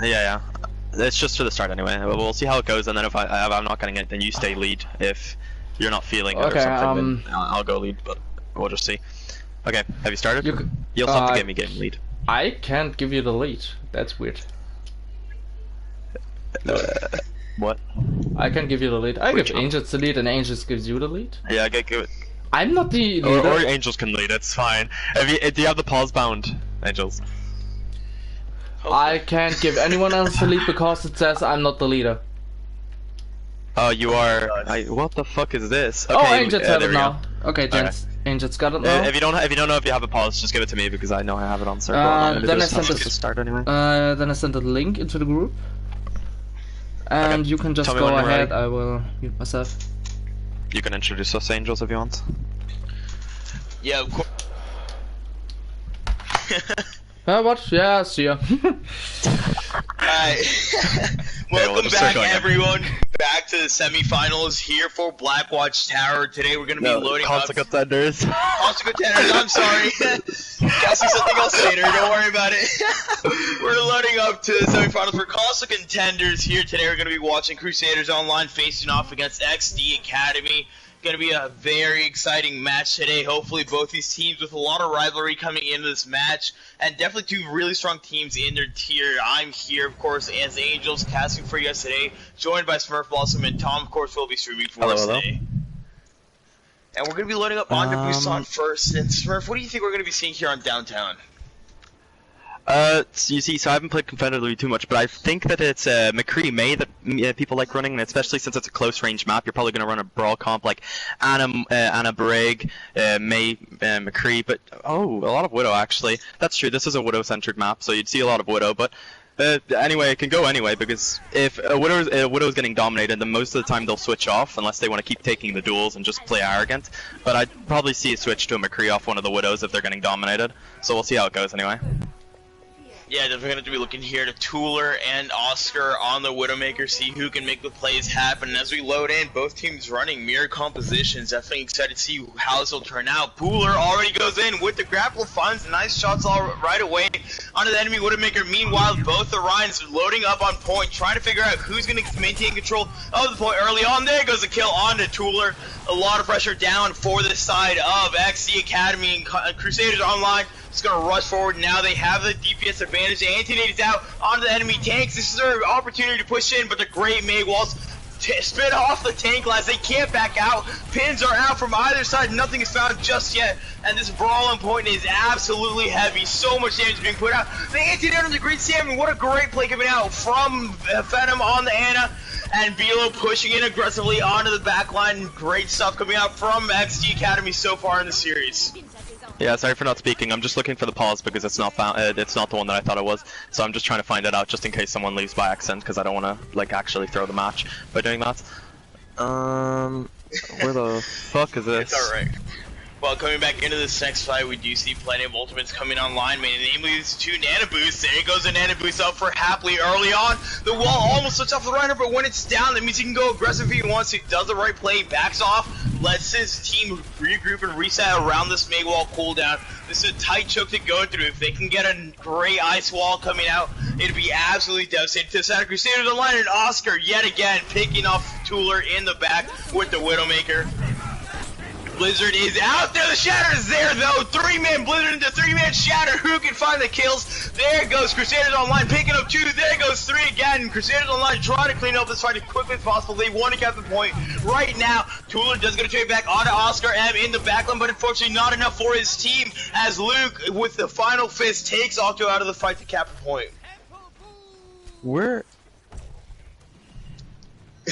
Yeah. It's just for the start anyway. We'll see how it goes, and then if I'm not getting it, then you stay lead. If you're not feeling it or something, then I'll go lead. But we'll just see. Okay, have you started? You also have to give me game lead. I can't give you the lead. That's weird. What? I can't give you the lead. I give Angels the lead, and Angels gives you the lead. Yeah, give it. I'm not the leader. Or Angels can lead. It's fine. Do you have the pause bound, Angels? I can't give anyone else the lead because it says I'm not the leader. Oh, you are. What the fuck is this? Okay, oh, Angels have it now. Go. Okay, gents. Angels got it now. If you don't know if you have a pause, just give it to me because I know I have it on server. Then I sent to start anyway. Then I sent a link into the group, and you can just go ahead. I will mute myself. You can introduce us, Angels, if you want. Yeah, of course. What? Yeah, see ya. Alright. Welcome back, everyone. Back to the semifinals here for Blackwatch Tower. Today we're going to be loading up. Contenders. Contenders, I'm sorry. Guessing something else later, don't worry about it. We're loading up to the semifinals for Contenders here. Today we're going to be watching Crusaders Online facing off against XD Academy. Going to be a very exciting match today. Hopefully both these teams with a lot of rivalry coming into this match, and definitely two really strong teams in their tier. I'm here, of course, as Angels, casting for you guys today, joined by Smurf Blossom, and Tom, of course, will be streaming for us today. And we're going to be loading up onto Busan first. And Smurf, what do you think we're going to be seeing here on Downtown? So you see, I haven't played competitively too much, but I think that it's McCree May that people like running, and especially since it's a close range map, you're probably going to run a brawl comp like Anna Brig, May, McCree, but a lot of Widow actually. That's true. This is a Widow centered map, so you'd see a lot of Widow, but anyway, it can go anyway, because if a Widow is getting dominated, then most of the time they'll switch off unless they want to keep taking the duels and just play arrogant. But I'd probably see a switch to a McCree off one of the Widows if they're getting dominated. So we'll see how it goes anyway. Yeah, definitely going to be looking here to Tooler and Oscar on the Widowmaker, see who can make the plays happen. And as we load in, both teams running mirror compositions. Definitely excited to see how this will turn out. Pooler already goes in with the grapple, finds nice shots all right away onto the enemy Widowmaker. Meanwhile, both the Ryans loading up on point, trying to figure out who's going to maintain control of the point early on. There goes the kill onto Tooler. A lot of pressure down for this side of XD Academy and Crusaders Online. Just going to rush forward. Now they have the DPS advantage. The anti-nade is out onto the enemy tanks. This is their opportunity to push in, but the great Meg walls spin off the tank glass. They can't back out. Pins are out from either side. Nothing is found just yet. And this brawl on point is absolutely heavy. So much damage being put out. The anti-nade on the Green Salmon. What a great play coming out from Phantom on the Anna. And Bilo pushing in aggressively onto the back line. Great stuff coming out from XD Academy so far in the series. Yeah, sorry for not speaking. I'm just looking for the pause because it's not it's not the one that I thought it was. So I'm just trying to find it out just in case someone leaves by accident, because I don't want to like actually throw the match by doing that. Where the fuck is this? It's alright. Well, coming back into this next fight, we do see plenty of ultimates coming online, namely these two Nana Boosts. There goes the Nana Boost up for Happily early on. The wall almost switched off the runner, but when it's down, that means he can go aggressive if he wants to. Does the right play, backs off, lets his team regroup and reset around this Meg wall cooldown. This is a tight choke to go through. If they can get a great ice wall coming out, it'd be absolutely devastating to the Santa Crusaders Online. And Oscar, yet again, picking off Tooler in the back with the Widowmaker. Blizzard is out there. The Shatter is there, though. Three-man Blizzard into three-man Shatter. Who can find the kills? There goes Crusaders Online picking up two. There goes three again. Crusaders Online trying to clean up this fight as quickly as possible. They want to cap the point right now. Tooler does get a trade back onto Oscar M in the backline, but unfortunately not enough for his team as Luke, with the final fist, takes Octo out of the fight to cap the point.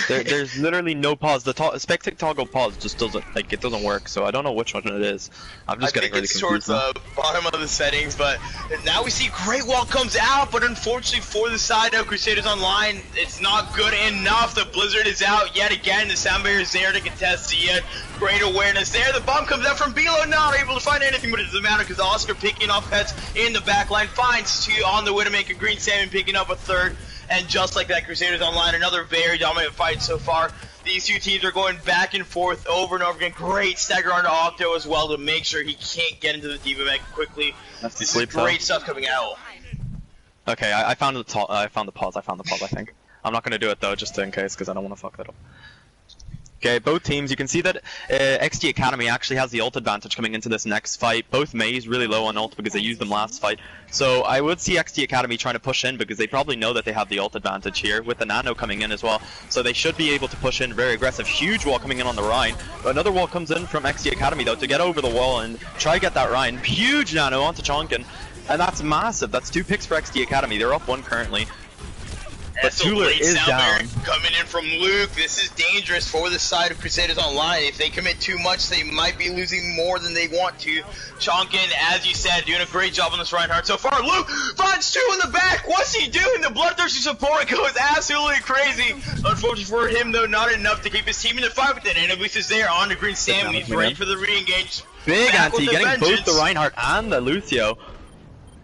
There's literally no pause. The spectate toggle pause just doesn't it doesn't work. So I don't know which one it is. I'm just getting really confused. I think it's towards the bottom of the settings, but now we see Great Wall comes out, but unfortunately for the side of Crusaders Online, it's not good enough. The Blizzard is out yet again. The sound barrier is there to contest the great awareness there. The bomb comes out from Bilo, not able to find anything, but it doesn't matter because Oscar picking off heads in the back line finds two on the Widowmaker. Green Salmon picking up a third. And just like that, Crusaders Online, another very dominant fight so far. These two teams are going back and forth over and over again. Great stagger onto Octo as well to make sure he can't get into the D.Va mech quickly. This is great stuff coming out. Okay, I found the I found the pause. I think I'm not gonna do it though, just in case, because I don't want to fuck that up. Okay, both teams, you can see that XD Academy actually has the ult advantage coming into this next fight. Both Mei's really low on ult because they used them last fight. So I would see XD Academy trying to push in because they probably know that they have the ult advantage here with the Nano coming in as well. So they should be able to push in very aggressive. Huge wall coming in on the Rhine. Another wall comes in from XD Academy though to get over the wall and try to get that Rhine. Huge Nano onto Chonkin. And that's massive. That's 2 picks for XD Academy. They're up 1 currently. But Tuller is down. Coming in from Luke. This is dangerous for the side of Crusaders Online. If they commit too much, they might be losing more than they want to. Chonkin, as you said, doing a great job on this Reinhardt so far. Luke finds 2 in the back. What's he doing? The bloodthirsty support goes absolutely crazy. Unfortunately for him, though, not enough to keep his team in the fight with it. And at least is there on the green Sam. He's ready for the re-engage. Big anti, getting both the Reinhardt and the Lucio.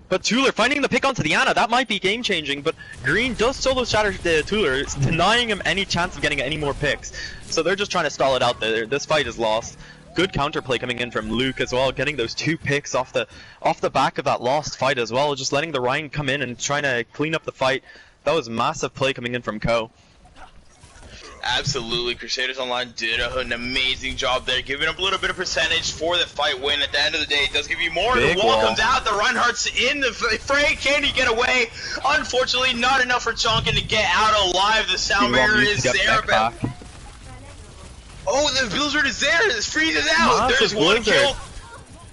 But Tuller finding the pick onto the Ana, that might be game changing, but Green does solo shatter Tuller, it's denying him any chance of getting any more picks. So they're just trying to stall it out there. This fight is lost. Good counterplay coming in from Luke as well, getting those 2 picks off the back of that lost fight as well, just letting the Rhine come in and trying to clean up the fight. That was massive play coming in from Ko. Absolutely, Crusaders Online did an amazing job there, giving up a little bit of percentage for the fight win. At the end of the day, it does give you more. Big the wall comes out, the Reinhardt's in the fray. Can he get away? Unfortunately, not enough for Chonkin to get out alive. The sound barrier is there. Oh, the Blizzard is there. It freezes out. Massive There's 1 Blizzard. kill.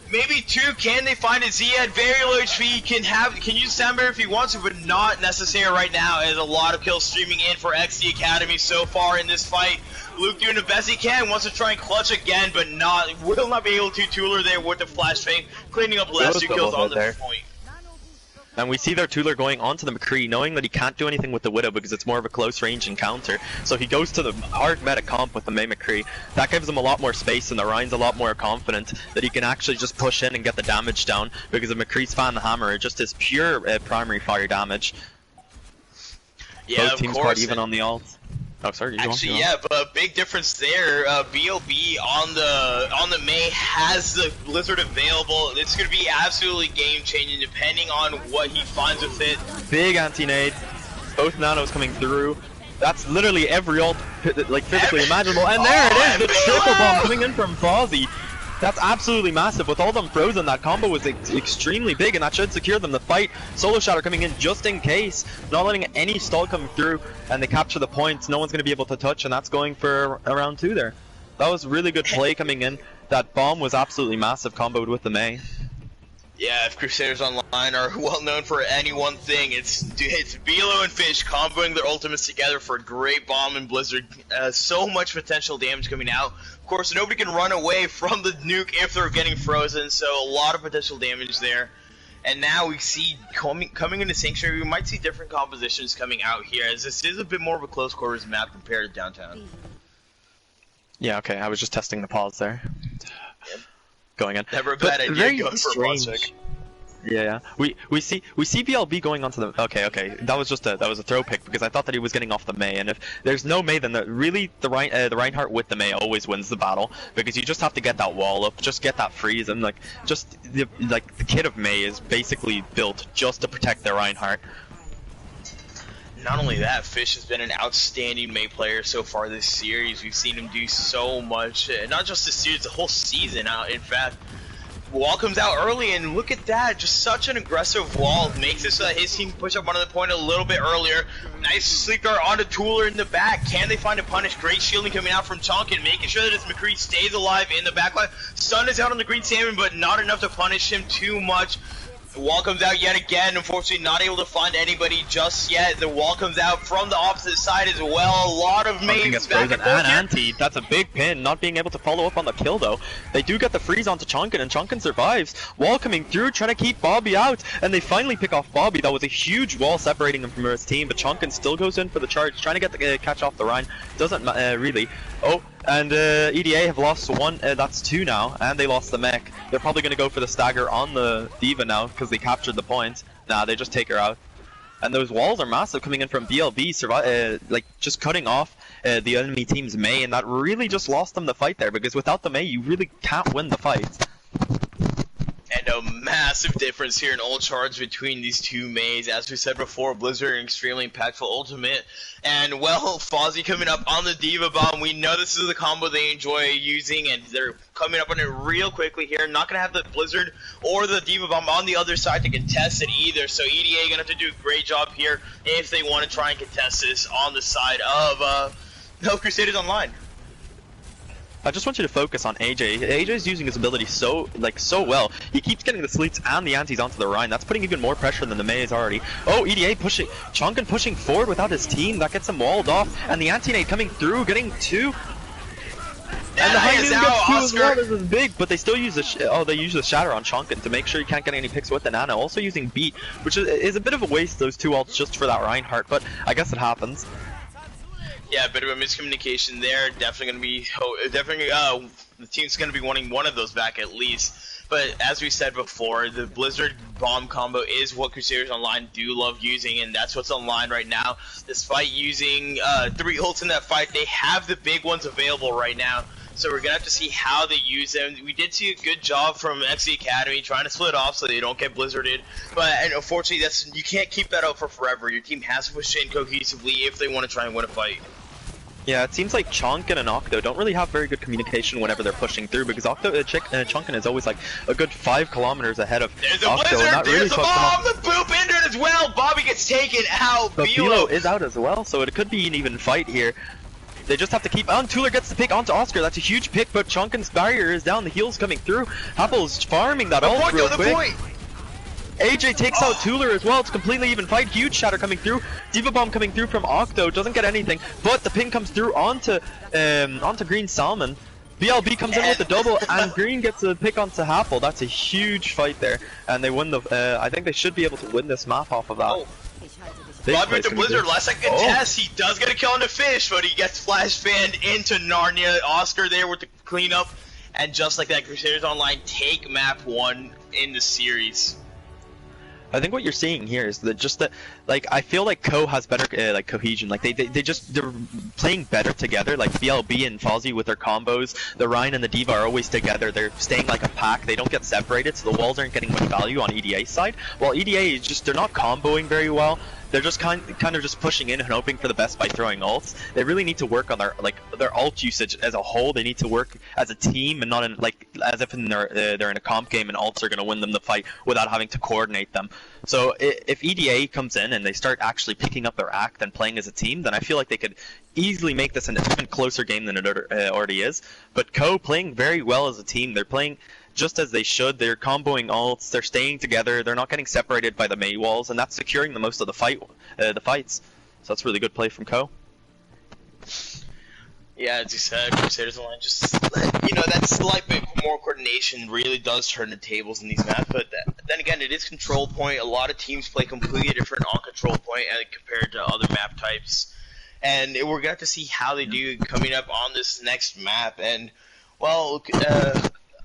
Maybe 2. Can they find a Z at very low HP? Can use sound barrier if he wants to, but not necessary right now. As a lot of kills streaming in for XD Academy so far in this fight. Luke doing the best he can, wants to try and clutch again, but will not be able to. Tuller there with the flashbang, cleaning up last 2 kills on the point. And we see their Tuller going onto the McCree, knowing that he can't do anything with the Widow because it's more of a close range encounter. So he goes to the hard meta comp with the Mei McCree. That gives him a lot more space, and the Rhine's a lot more confident that he can actually just push in and get the damage down because of McCree's Fan the Hammer, just his pure primary fire damage. Yeah, both teams quite even on the ults. Oh, sorry. Actually, yeah, but a big difference there. BLB on the Mei has the Blizzard available. It's going to be absolutely game changing depending on what he finds with it. Big anti-nade. Both nanos coming through. That's literally every ult, like physically imaginable. And there it is, the triple bomb coming in from Fozzy. That's absolutely massive. With all them frozen, that combo was extremely big, and that should secure them the fight. Solo Shatter coming in just in case, not letting any stall come through, and they capture the points. No one's going to be able to touch, and that's going for a round 2 there. That was really good play coming in. That bomb was absolutely massive, comboed with the Mei. Yeah, if Crusaders Online are well known for any one thing, it's Velo and Fish comboing their ultimates together for a great bomb and Blizzard. So much potential damage coming out. Of course, nobody can run away from the nuke if they're getting frozen, so a lot of potential damage there. And now we see coming into Sanctuary, we might see different compositions coming out here, as this is a bit more of a close quarters map compared to downtown. Yeah, okay, I was just testing the pause there. Going in. Never a bad idea going for a pause pick. Yeah, we see BLB going onto the okay. That was a throw pick because I thought that he was getting off the Mei, and if there's no Mei, then the Reinhardt with the Mei always wins the battle because you just have to get that wall up, just get that freeze, and the kit of Mei is basically built just to protect their Reinhardt. Not only that, Fish has been an outstanding Mei player so far this series. We've seen him do so much, not just this series, the whole season out. In fact, wall comes out early, and look at that, just such an aggressive wall. Makes his team push up onto the point a little bit earlier. Nice sleep dart onto Tuller in the back. Can they find a punish? Great shielding coming out from Chonkin, making sure that his McCree stays alive in the backline. Stun is out on the green salmon, but not enough to punish him too much. The wall comes out yet again, unfortunately not able to find anybody just yet. The wall comes out from the opposite side as well. A lot of mains back and forth. Anti, that's a big pin, not being able to follow up on the kill though. They do get the freeze onto Chonkin, and Chonkin survives. Wall coming through, trying to keep Bobby out, and they finally pick off Bobby. That was a huge wall separating him from his team, but Chonkin still goes in for the charge, trying to get the catch off the Rhine. Doesn't really. Oh, and EDA have lost 1, that's 2 now, and they lost the mech. They're probably going to go for the stagger on the Diva now, because they captured the point. Nah, they just take her out. And those walls are massive coming in from BLB, just cutting off the enemy team's Mei, and that really just lost them the fight there, because without the Mei, you really can't win the fight. And a massive massive difference here in ult charge between these two mains. As we said before, Blizzard an extremely impactful ultimate. And, well, Fozzie coming up on the D.Va Bomb. We know this is the combo they enjoy using, and they're coming up on it real quickly here. Not going to have the Blizzard or the D.Va Bomb on the other side to contest it either. So EDA going to have to do a great job here if they want to try and contest this on the side of Crusaders Online. I just want you to focus on AJ. AJ's using his ability so well. He keeps getting the sleeps and the antis onto the Rhine. That's putting even more pressure than the Mei is already. Oh, EDA pushing, Chonkin pushing forward without his team. That gets him walled off. And the anti-nade coming through, getting 2. And the high noon gets 2 as well. This is big, but they still use they use the shatter on Chonkin to make sure you can't get any picks with the Nana. Also using beat, which is a bit of a waste, those 2 ults just for that Reinhardt, but I guess it happens. Yeah, a bit of a miscommunication there. Definitely going to be, the team's going to be wanting one of those back at least. But as we said before, the Blizzard bomb combo is what Crusaders Online do love using, and that's what's online right now. Despite using 3 ults in that fight, they have the big ones available right now. So we're going to have to see how they use them. We did see a good job from XC Academy trying to split off so they don't get blizzarded. But unfortunately, you can't keep that up for forever. Your team has to push in cohesively if they want to try and win a fight. Yeah, it seems like Chonkin and Octo don't really have very good communication whenever they're pushing through, because Chonkin is always like a good 5 kilometers ahead of There's a Octo. blizzard, And there's really a bomb, the boop into it as well. Bobby gets taken out. But Bilo is out as well, so it could be an even fight here. They just have to keep on. Tuller gets the pick onto Oscar. That's a huge pick, but Chonkin's barrier is down. The heal's coming through. Apple's farming that ult real quick. AJ takes out Tuller as well. It's a completely even fight. Huge shatter coming through. D.Va Bomb coming through from Octo. Doesn't get anything, but the ping comes through onto Green Salmon. BLB comes in with the double, and Green gets a pick onto Happel. That's a huge fight there, and they win the. I think they should be able to win this map off of that. Oh. Bobby with the Blizzard, last second test, he does get a kill on the fish, but he gets flash fanned into Narnia. Oscar there with the cleanup, and just like that, Crusaders Online take map 1 in the series. I think what you're seeing here is that I feel like Co has better like cohesion. Like they're playing better together. Like BLB and Fozzie with their combos, the Ryan and the D.Va are always together. They're staying like a pack. They don't get separated, so the walls aren't getting much value on EDA's side. While EDA is they're not comboing very well. They're just kind of just pushing in and hoping for the best by throwing ults. They really need to work on their ult usage as a whole. They need to work as a team and not in as if they're in a comp game and ults are going to win them the fight without having to coordinate them. So if EDA comes in and they start actually picking up their act and playing as a team, then I feel like they could easily make this an even closer game than it already is. But Co playing very well as a team. They're playing just as they should. They're comboing ults, they're staying together, they're not getting separated by the Mei walls, and that's securing the most of the fights. So that's really good play from Co. Yeah, as you said, Crusaders Online just, that slight bit more coordination really does turn the tables in these maps, but then again, it is control point. A lot of teams play completely different on control point compared to other map types, and we're going to have to see how they do coming up on this next map, and, well,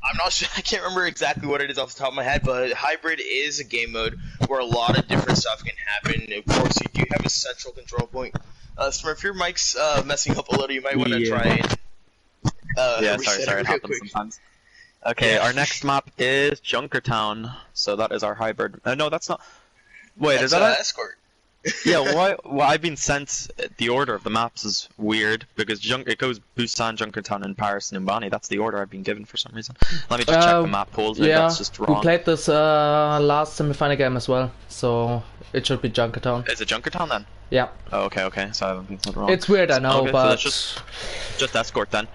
I'm not sure, I can't remember exactly what it is off the top of my head, but Hybrid is a game mode where a lot of different stuff can happen. Of course, you do have a central control point. Smurf, if your mic's messing up a little, you might want to try and yeah, sorry, it happens sometimes. Okay, our next map is Junkertown, so that is our Hybrid. No, that's not. Wait, that's is that Escort? Yeah, why? Well, I've been sent. The order of the maps is weird because it goes Busan, Junkertown, and Paris and Umbani. That's the order I've been given for some reason. Let me just check the map pools. Yeah, that's just wrong. we played this last semi-final game as well, so it should be Junkertown. Is it Junkertown then? Yeah. Oh, okay. So I haven't been told wrong. It's weird, I know, okay, but so just Escort then.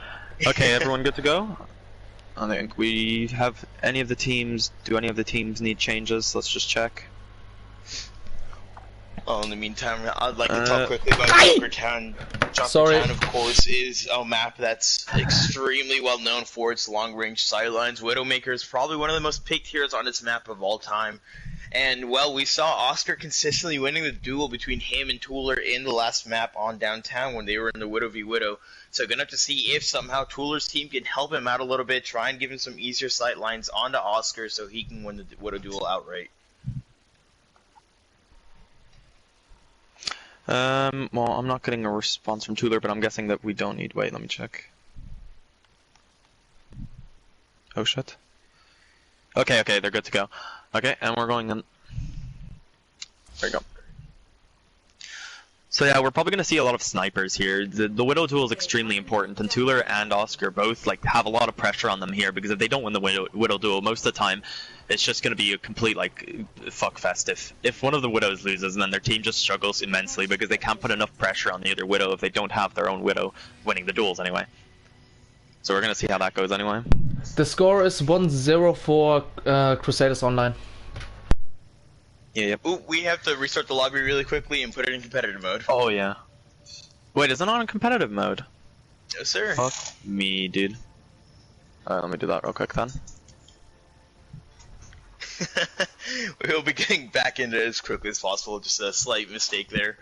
Okay, everyone good to go? I think we have any of the teams. Do any of the teams need changes? Let's just check. Well, in the meantime, I'd like to talk quickly about Junkertown. Junkertown, of course, is a map that's extremely well known for its long-range sightlines. Widowmaker is probably one of the most picked heroes on this map of all time. And, well, we saw Oscar consistently winning the duel between him and Tuller in the last map on Downtown when they were in the Widow v Widow. So gonna have to see if somehow Tuller's team can help him out a little bit, try and give him some easier sightlines onto Oscar so he can win the Widow duel outright. Well, I'm not getting a response from Tuller, but I'm guessing that we don't need. Wait, let me check. Oh shit. Okay, they're good to go. Okay, and we're going in. There you go. So yeah, we're probably going to see a lot of snipers here. The Widow duel is extremely important, and Tuller and Oscar both like have a lot of pressure on them here, because if they don't win the Widow duel, most of the time, it's just going to be a complete like fuck fest. If one of the Widows loses, and then their team just struggles immensely because they can't put enough pressure on the other Widow if they don't have their own Widow winning the duels anyway. So we're going to see how that goes anyway. The score is 1-0 for Crusaders Online. Yeah. Ooh, we have to restart the lobby really quickly and put it in competitive mode. Oh yeah. Wait, is it not in competitive mode? No, sir. Fuck me, dude. Alright, let me do that real quick then. We'll be getting back into it as quickly as possible. Just a slight mistake there.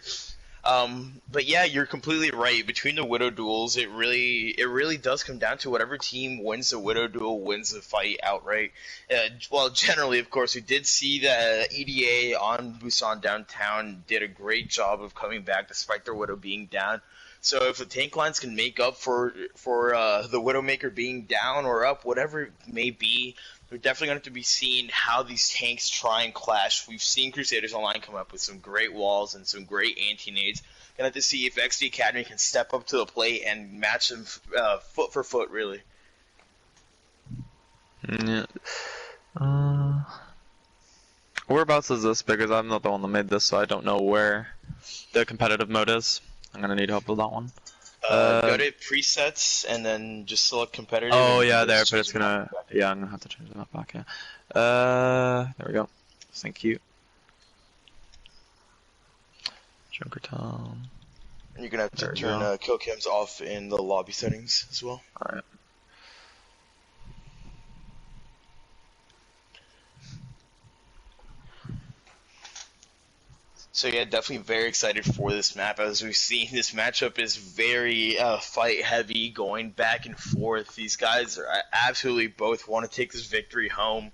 But yeah, you're completely right. Between the Widow duels, it really does come down to whatever team wins the Widow duel wins the fight outright. Well, generally, of course, we did see that EDA on Busan Downtown did a great job of coming back despite their Widow being down. So if the tank lines can make up for the Widowmaker being down or up, whatever it may be, we're definitely going to have to be seeing how these tanks try and clash. We've seen Crusaders Online come up with some great walls and some great anti-nades. Going to have to see if XD Academy can step up to the plate and match them foot for foot, really. Yeah. Whereabouts is this? Because I'm not the one that made this, so I don't know where the competitive mode is. I'm going to need help with that one. Go to presets and then just select competitive. Oh yeah, there, but it's gonna. Yeah, I'm gonna have to change that back. Yeah. There we go. Thank you. Junkertown. And you're gonna have to turn kill cams off in the lobby settings as well. All right. So yeah, definitely very excited for this map. As we've seen, this matchup is very fight heavy, going back and forth. These guys are absolutely both want to take this victory home.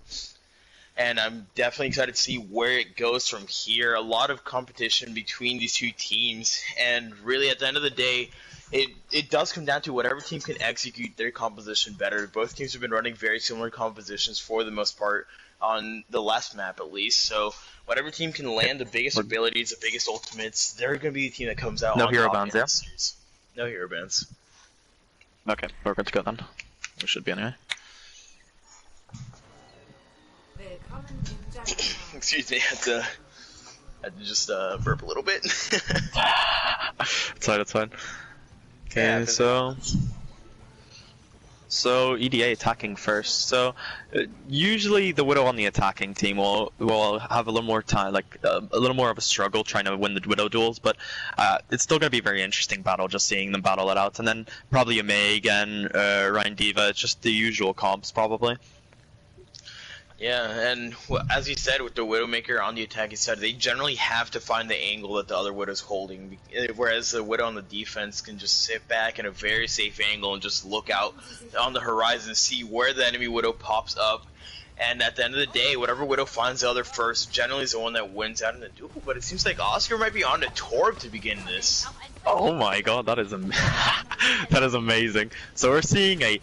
And I'm definitely excited to see where it goes from here. A lot of competition between these two teams. And really, at the end of the day, it does come down to whatever team can execute their composition better. Both teams have been running very similar compositions for the most part on the last map at least. So whatever team can land the biggest abilities, the biggest ultimates, they're going to be the team that comes out. No on hero top bans, in yeah? this series. No hero bans. Okay, we're good to go then. We should be anyway. Excuse me, I had to just burp a little bit. It's fine, it's fine. Okay, Yeah, so EDA attacking first. So usually the Widow on the attacking team will have a little more time, like a little more of a struggle trying to win the Widow duels, but it's still going to be a very interesting battle, just seeing them battle it out. And then probably a May again, Ryan Diva. It's just the usual comps probably. Yeah, and as you said, with the Widowmaker on the attacking side, they generally have to find the angle that the other Widow's holding, whereas the Widow on the defense can just sit back in a very safe angle and just look out on the horizon, see where the enemy Widow pops up, and at the end of the day, whatever Widow finds the other first generally is the one that wins out in the duel. But it seems like Oscar might be on to Torb to begin this. Oh my god, that is that is amazing. So we're seeing a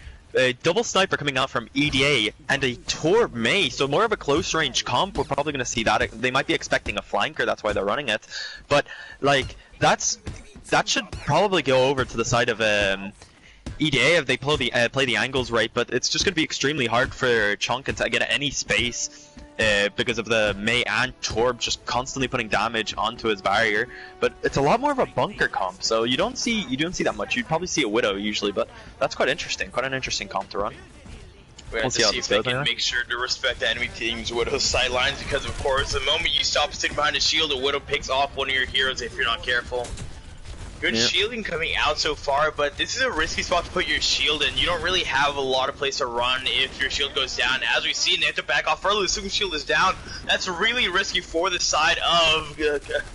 double sniper coming out from EDA and a Torb May, so more of a close range comp. We're probably going to see that. They might be expecting a flanker, that's why they're running it. But like that should probably go over to the side of EDA if they play the angles right. But it's just going to be extremely hard for Chonkin to get any space because of the May and Torb just constantly putting damage onto his barrier. But it's a lot more of a bunker comp, so you don't see that much. You'd probably see a Widow usually, but that's quite interesting. Quite an interesting comp to run. We'll see if they can make sure to respect the enemy team's Widow's sidelines, because of course the moment you stop sitting behind a shield, a Widow picks off one of your heroes if you're not careful. Good shielding coming out so far, but this is a risky spot to put your shield in. You don't really have a lot of place to run if your shield goes down. As we see, they have to back off further. The second shield is down. That's really risky for the side of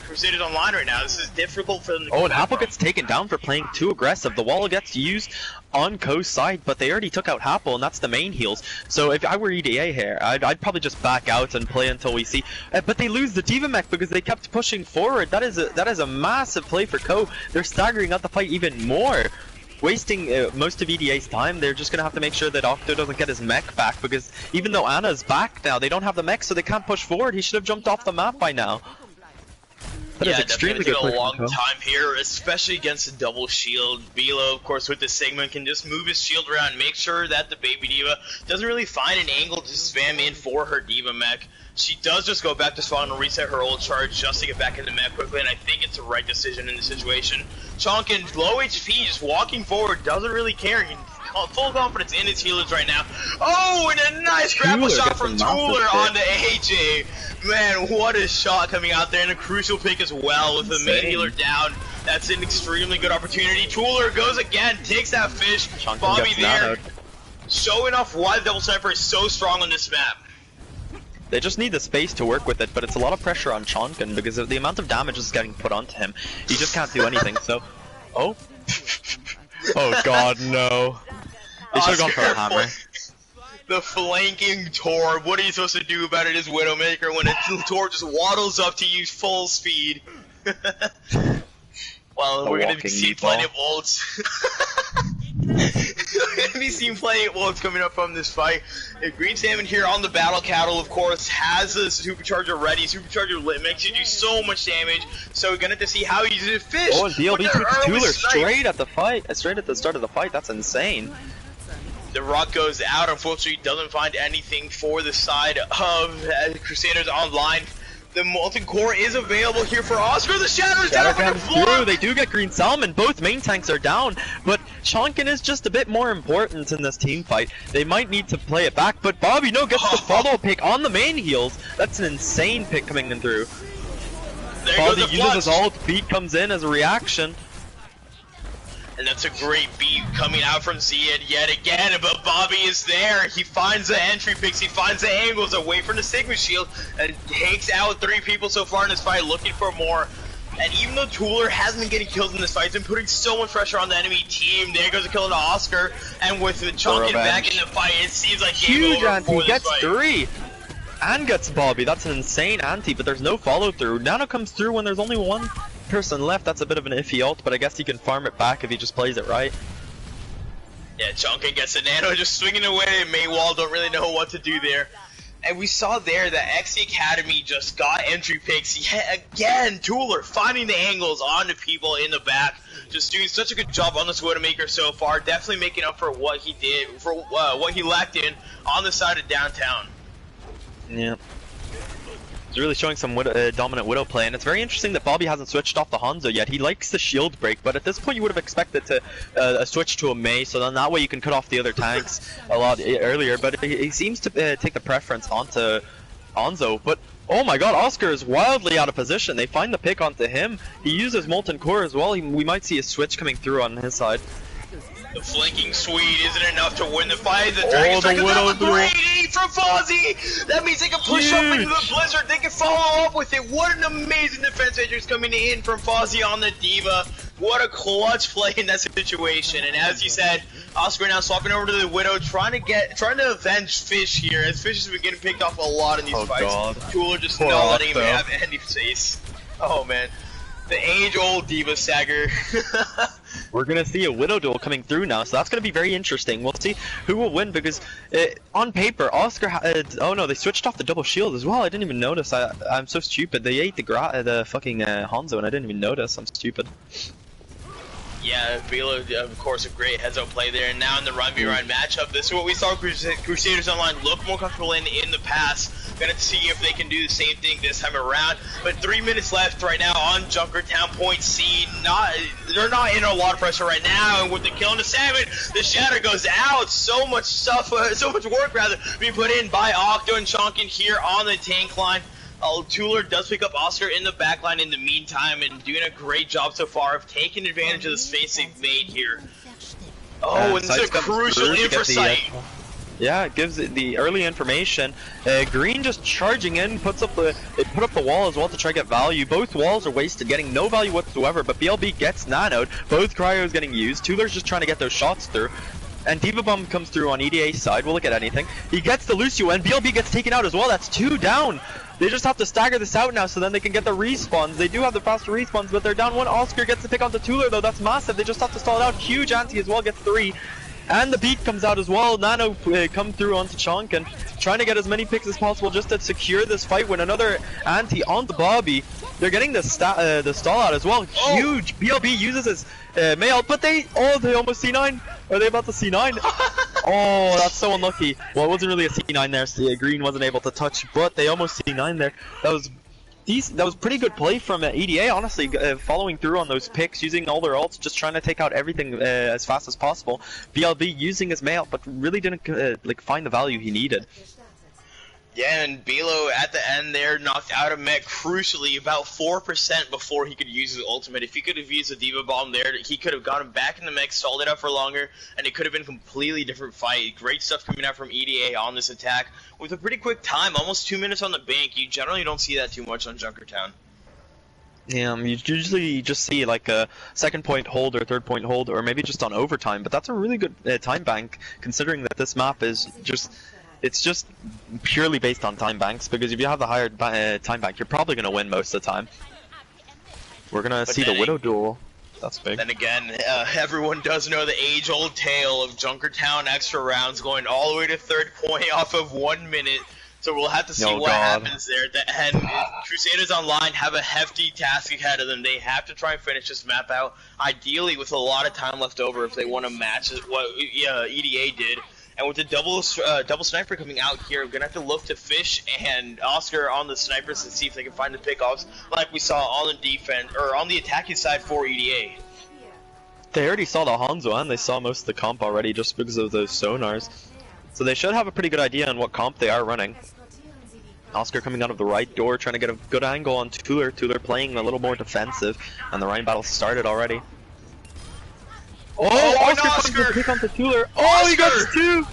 Crusaders Online right now. This is difficult for them to and Apple gets taken down for playing too aggressive. The wall gets used on Co's side, but they already took out Apple, and that's the main heals. So if I were EDA here, I'd probably just back out and play until we see. But they lose the Diva mech because they kept pushing forward. That is a massive play for Co. They're staggering out the fight even more. wasting most of EDA's time. They're just gonna have to make sure that Octo doesn't get his mech back, because even though Ana's back now, they don't have the mech, so they can't push forward. He should have jumped off the map by now. That is extremely good. Take a long time here, especially against a double shield. Bilo, of course, with the Sigma, can just move his shield around, make sure that the baby D.Va doesn't really find an angle to spam in for her D.Va mech. She does just go back to spawn and reset her ult charge just to get back in the mech quickly, and I think it's the right decision in the situation. Chonkin, low HP, just walking forward, doesn't really care. He full confidence in his healers right now. Oh, and a nice grapple shot from Tooler on the AJ. Man, what a shot coming out there, and a crucial pick as well with the main healer down. That's an extremely good opportunity. Tooler goes again, takes that fish. Chonkin Bobby there, showing off why the double sniper is so strong on this map. They just need the space to work with it, but it's a lot of pressure on Chonkin because of the amount of damage is getting put onto him. He just can't do anything, so... Oh? Oh god, no. They should have gone for a hammer. The flanking Torb, what are you supposed to do about it as Widowmaker when a Torb just waddles up to you full speed? Well, we're gonna be seeing plenty of ults. We're gonna be seeing plenty of ults coming up from this fight. Green Salmon here on the Battle Cattle, of course, has a Supercharger ready. Supercharger makes you do so much damage, so we're gonna have to see how he uses fish. Oh, and DLB takes Tooler straight at the fight, straight at the start of the fight. That's insane. The rock goes out, unfortunately doesn't find anything for the side of Crusaders online. The molten core is available here for Oscar. The Shadow's down for the floor. They do get Green Salmon. Both main tanks are down, but Chonkin is just a bit more important in this team fight. They might need to play it back, but Bobby gets the follow pick on the main heals. That's an insane pick coming in through. Bobby uses his ult, beat comes in as a reaction. And that's a great beat coming out from Ziyad yet again, but Bobby is there. He finds the entry picks, he finds the angles away from the Sigma shield, and takes out 3 people so far in this fight, looking for more. And even though Tooler hasn't been getting kills in this fight, he's been putting so much pressure on the enemy team. There goes a kill to Oscar, and with the Chonkin back in the fight, it seems like game over for this fight. Huge anti, gets 3! And gets Bobby, that's an insane anti, but there's no follow through. Nano comes through when there's only 1 person left. That's a bit of an iffy ult, but I guess he can farm it back if he just plays it right. Yeah, Chonkin gets a Nano just swinging away. Maywall don't really know what to do there. And we saw there that XC Academy just got entry picks yet again. Tooler finding the angles onto people in the back. Just doing such a good job on this Widowmaker so far. Definitely making up for what he did, for what he lacked in on the side of downtown. Yeah. He's really showing some dominant Widow play, and it's very interesting that Bobby hasn't switched off the Hanzo yet. He likes the shield break, but at this point you would have expected to switch to a Mei, so then that way you can cut off the other tanks a lot earlier, but he seems to take the preference onto Hanzo. But oh my god, Oscar is wildly out of position. They find the pick onto him. He uses Molten Core as well. We might see a switch coming through on his side. The flanking Swede isn't enough to win the fight. The Dragon Strike comes out with great aid from Fozzy! That means they can push up into the Blizzard. They can follow up with it. What an amazing defense matrix coming in from Fozzy on the D.Va. What a clutch play in that situation. And as you said, Oscar now swapping over to the Widow, trying to avenge Fish here, as Fish has been getting picked off a lot in these fights. God. Tooler just not letting him have any face. Oh man. The age-old D.Va stagger. We're gonna see a Widow duel coming through now, so that's gonna be very interesting. We'll see who will win, because on paper, Oscar oh no, they switched off the double shield as well. I didn't even notice. I'm so stupid. They ate the fucking Hanzo, and I didn't even notice. I'm stupid. Yeah, Bilo, of course, a great heads-up play there. And now in the run-v-run matchup, this is what we saw Crusaders Online look more comfortable in the past. Gonna see if they can do the same thing this time around. But 3 minutes left right now on Junkertown Point C. They're not in a lot of pressure right now. And with the kill on the Salmon, the Shatter goes out. So much stuff, so much work rather, being put in by Octo and Chonkin here on the tank line. Tooler does pick up Oscar in the backline in the meantime, and doing a great job so far of taking advantage of the space they've made here. Oh, and it's a crucial infra site. Yeah, it gives it the early information. Green just charging in, put up the wall as well to try to get value. Both walls are wasted, getting no value whatsoever, but BLB gets nanoed. Both cryos getting used. Tooler's just trying to get those shots through. And D.Va Bomb comes through on EDA's side. We'll look at anything. He gets the Lucio, and BLB gets taken out as well. That's 2 down. They just have to stagger this out now so then they can get the respawns. They do have the faster respawns, but they're down 1. Oscar gets the pick onto Tuller though, that's massive. They just have to stall it out. Huge anti as well, gets 3. And the beat comes out as well. Nano come through onto Chonk and trying to get as many picks as possible just to secure this fight with another anti onto Bobby. They're getting the stall out as well. Huge. BLB uses his mail, but they almost C9. Are they about to C9? Oh, that's so unlucky. Well, it wasn't really a C9 there. So Green wasn't able to touch, but they almost C9 there. That was pretty good play from EDA, honestly, following through on those picks, using all their ults, just trying to take out everything as fast as possible. BLB using his mail, but really didn't like find the value he needed. Yeah, and Bilo at the end there knocked out a mech crucially about 4% before he could use his ultimate. If he could have used a D.Va bomb there, he could have gotten back in the mech, stalled it out for longer, and it could have been a completely different fight. Great stuff coming out from EDA on this attack with a pretty quick time, almost 2 minutes on the bank. You generally don't see that too much on Junkertown. Yeah, you usually just see like a 2nd point hold or 3rd point hold, or maybe just on overtime, but that's a really good time bank, considering that this map is it's just purely based on time banks, because if you have the higher time bank, you're probably going to win most of the time. We're going to see the Widow duel. That's big. Then again, everyone does know the age-old tale of Junkertown extra rounds going all the way to 3rd point off of 1 minute. So we'll have to see what happens there at the end. Crusaders Online have a hefty task ahead of them. They have to try and finish this map out, ideally with a lot of time left over if they want to match what EDA did. And with the double sniper coming out here, we're gonna have to look to Fish and Oscar on the snipers to see if they can find the pickoffs, like we saw on the defense or on the attacking side for EDA. They already saw the Hanzo and they saw most of the comp already just because of those sonars, so they should have a pretty good idea on what comp they are running. Oscar coming out of the right door, trying to get a good angle on Tuller. Tuller playing a little more defensive, and the Ryan battle started already. Oh, Oscar comes to pick on the Tuller. Oh, he got 2!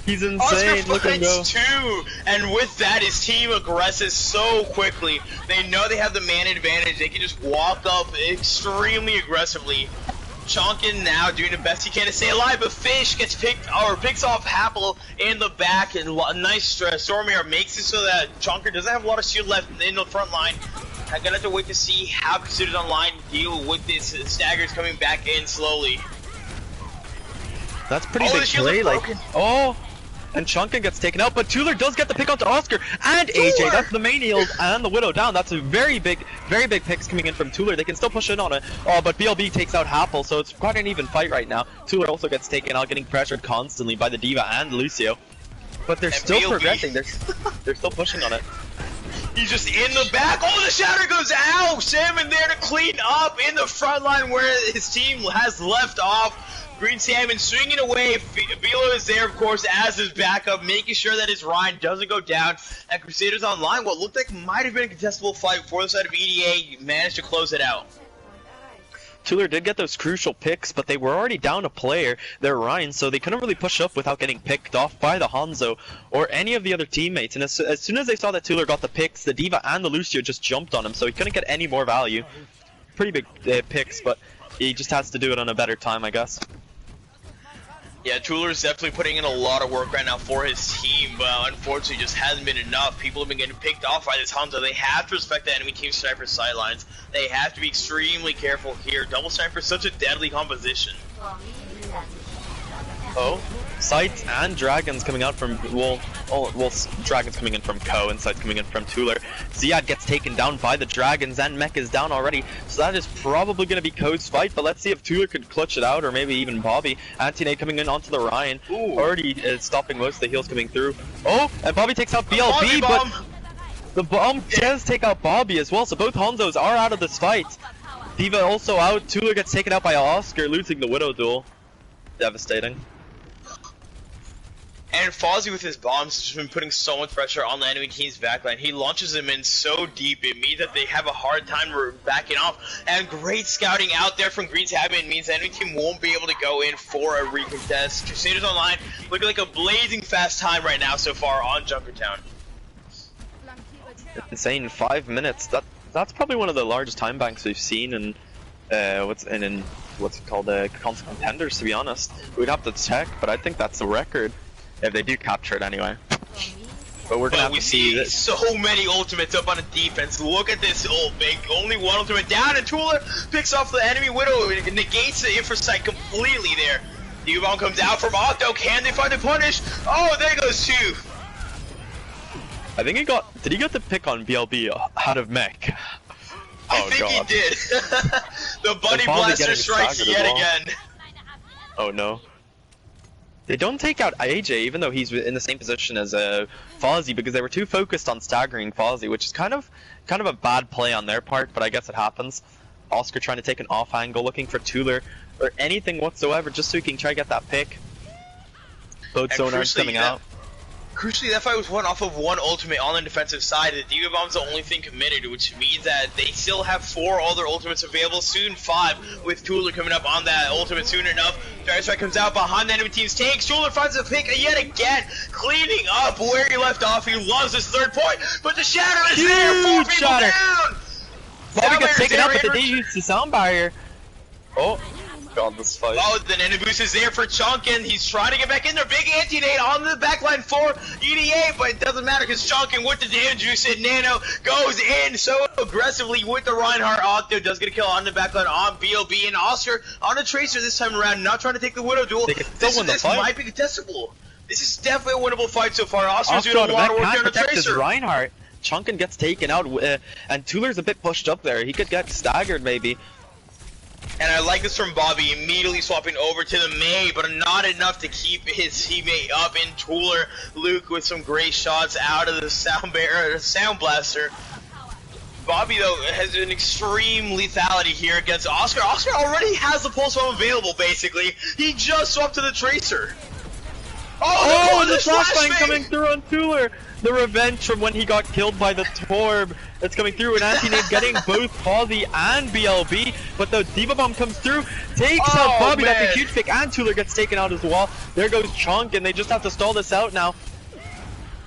He's insane. Oscar finds 2, and with that, his team aggresses so quickly. They know they have the man advantage. They can just walk up extremely aggressively. Chonkin now doing the best he can to stay alive, but Fish gets picks off Happel in the back, and a nice Stormare makes it so that Chonker doesn't have a lot of shield left in the front line. I'm gonna have to wait to see how Crusaders Online deal with this staggers coming back in slowly. That's pretty big play, and Chunkin gets taken out, but Tuller does get the pick onto Oscar and AJ. That's the main heals and the Widow down. That's a very big picks coming in from Tuller. They can still push in on it. Oh, but BLB takes out Happel, so it's quite an even fight right now. Tuller also gets taken out, getting pressured constantly by the D.Va and Lucio. But they're still progressing. They're still pushing on it. He's just in the back. Oh, the shatter goes out. Salmon there to clean up in the front line where his team has left off. Green Salmon swinging away. Bilo is there, of course, as his backup, making sure that his Ryan doesn't go down. And Crusaders Online, what looked like might have been a contestable fight for the side of EDA, managed to close it out. Tuller did get those crucial picks, but they were already down a player, their Ryan, so they couldn't really push up without getting picked off by the Hanzo or any of the other teammates. And as soon as they saw that Tuller got the picks, the D.Va and the Lucio just jumped on him, so he couldn't get any more value. Pretty big picks, but he just has to do it on a better time, I guess. Yeah, Tuller's definitely putting in a lot of work right now for his team, but unfortunately just hasn't been enough. People have been getting picked off by this Hanzo. They have to respect the enemy team sniper sidelines. They have to be extremely careful here. Double sniper is such a deadly composition. Oh, Sights and Dragons coming out from, Dragons coming in from Co and Sights coming in from Tuller. Ziad gets taken down by the Dragons and Mech is down already, so that is probably going to be Co's fight, but let's see if Tuller could clutch it out, or maybe even Bobby. Anti-Nade coming in onto the Ryan, already stopping most of the heals coming through. Oh, and Bobby takes out BLB, but the bomb does take out Bobby as well, so both Hanzos are out of this fight. D.Va also out, Tuller gets taken out by Oscar, losing the Widow duel. Devastating. And Fozzy with his bombs has just been putting so much pressure on the enemy team's backline. He launches them in so deep, it means that they have a hard time backing off. And great scouting out there from Green's Habit means the enemy team won't be able to go in for a recontest. Crusaders Online looking like a blazing fast time right now so far on Junkertown. Insane, 5 minutes. That's probably one of the largest time banks we've seen in what's it called, Contenders, to be honest. We'd have to check, but I think that's a record. If they do capture it anyway. But we're gonna have we to see see so many ultimates up on the defense. Look at this ult, big. Only one ultimate down, and Tooler picks off the enemy Widow and negates the infrasight completely there. Diva Bomb comes out from Octo. Can they find the punish? Oh, there goes two. I think did he get the pick on BLB out of mech? I think he did. The Bunny Blaster strikes yet again. Oh no. They don't take out AJ even though he's in the same position as Fozzy because they were too focused on staggering Fozzy, which is kind of a bad play on their part, but I guess it happens. Oscar trying to take an off angle, looking for Tooler or anything whatsoever just so he can try to get that pick. Both sonars coming out. Crucially, that fight was won off of one ultimate on the defensive side. The Diva Bomb's the only thing committed, which means that they still have 4 other ultimates available, soon 5, with Tooler coming up on that ultimate soon enough. Fire Strike comes out behind the enemy team's tanks. Tooler finds a pick yet again, cleaning up where he left off. He loves his 3rd point, but the Shatter is there! 4 people down! Bobby gets taken out, but they use the sound barrier. Oh. God, this fight. Oh, the Nano Boost is there for Chunkin. He's trying to get back in there. Big anti-nade on the backline for EDA, but it doesn't matter because Chunkin with the damage boost and Nano goes in so aggressively with the Reinhardt. Octo does get a kill on the backline on BLB, and Oscar on the Tracer this time around, not trying to take the Widow duel. This might be contestable. This is definitely a winnable fight so far. Oscar's doing a lot of work on the Tracer. Reinhardt. Chunkin gets taken out, and Tooler's a bit pushed up there. He could get staggered maybe. And I like this from Bobby, immediately swapping over to the Mei, but not enough to keep his teammate up in Tooler. Luke with some great shots out of the sound blaster. Bobby, though, has an extreme lethality here against Oscar. Oscar already has the pulse bomb available, basically. He just swapped to the Tracer. Oh, the flashbang coming through on Tooler. The revenge from when he got killed by the Torb. It's coming through, and anti-nade getting both Fozzy and BLB, but the Diva Bomb comes through, takes out Bobby. Man. That's a huge pick, and Tooler gets taken out as well. There goes Chunk, and they just have to stall this out now.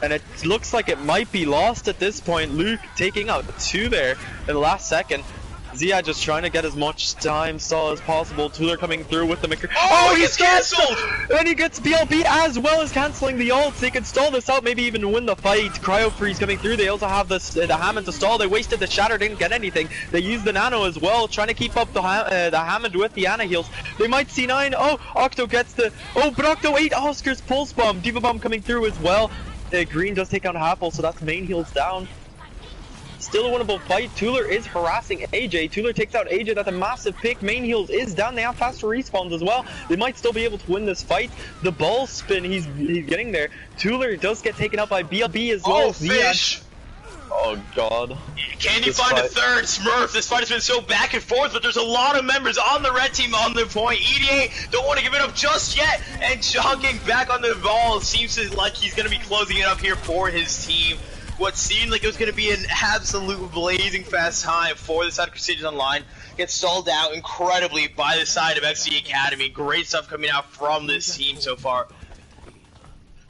And it looks like it might be lost at this point. Luke taking out 2 there in the last second. Zia just trying to get as much time stall as possible. Tooler coming through with the maker. Oh, he's cancelled! And he gets BLB as well as cancelling the ults. They can stall this out, maybe even win the fight. Cryo Freeze coming through. They also have the Hammond to stall. They wasted the Shatter, didn't get anything. They used the Nano as well, trying to keep up the Hammond with the Ana heals. They might see 9. Oh, Octo gets the... Oh, but Octo 8 Oscar's Pulse Bomb. Diva Bomb coming through as well. Green does take out Halfle, so that's main heals down. Still a winnable fight. Tooler is harassing AJ. Tooler takes out AJ. That's a massive pick. Main heals is down. They have faster respawns as well. They might still be able to win this fight. The ball spin, he's getting there. Tooler does get taken out by BLB as well. Oh, fish! Oh god. Can you find a 3rd Smurf? This fight has been so back and forth, but there's a lot of members on the red team on the point. EDA don't want to give it up just yet, and Chunking back on the ball. Seems like he's going to be closing it up here for his team. What seemed like it was going to be an absolute blazing fast time for the side of Crusaders Online gets stalled out incredibly by the side of XD Academy. Great stuff coming out from this team so far.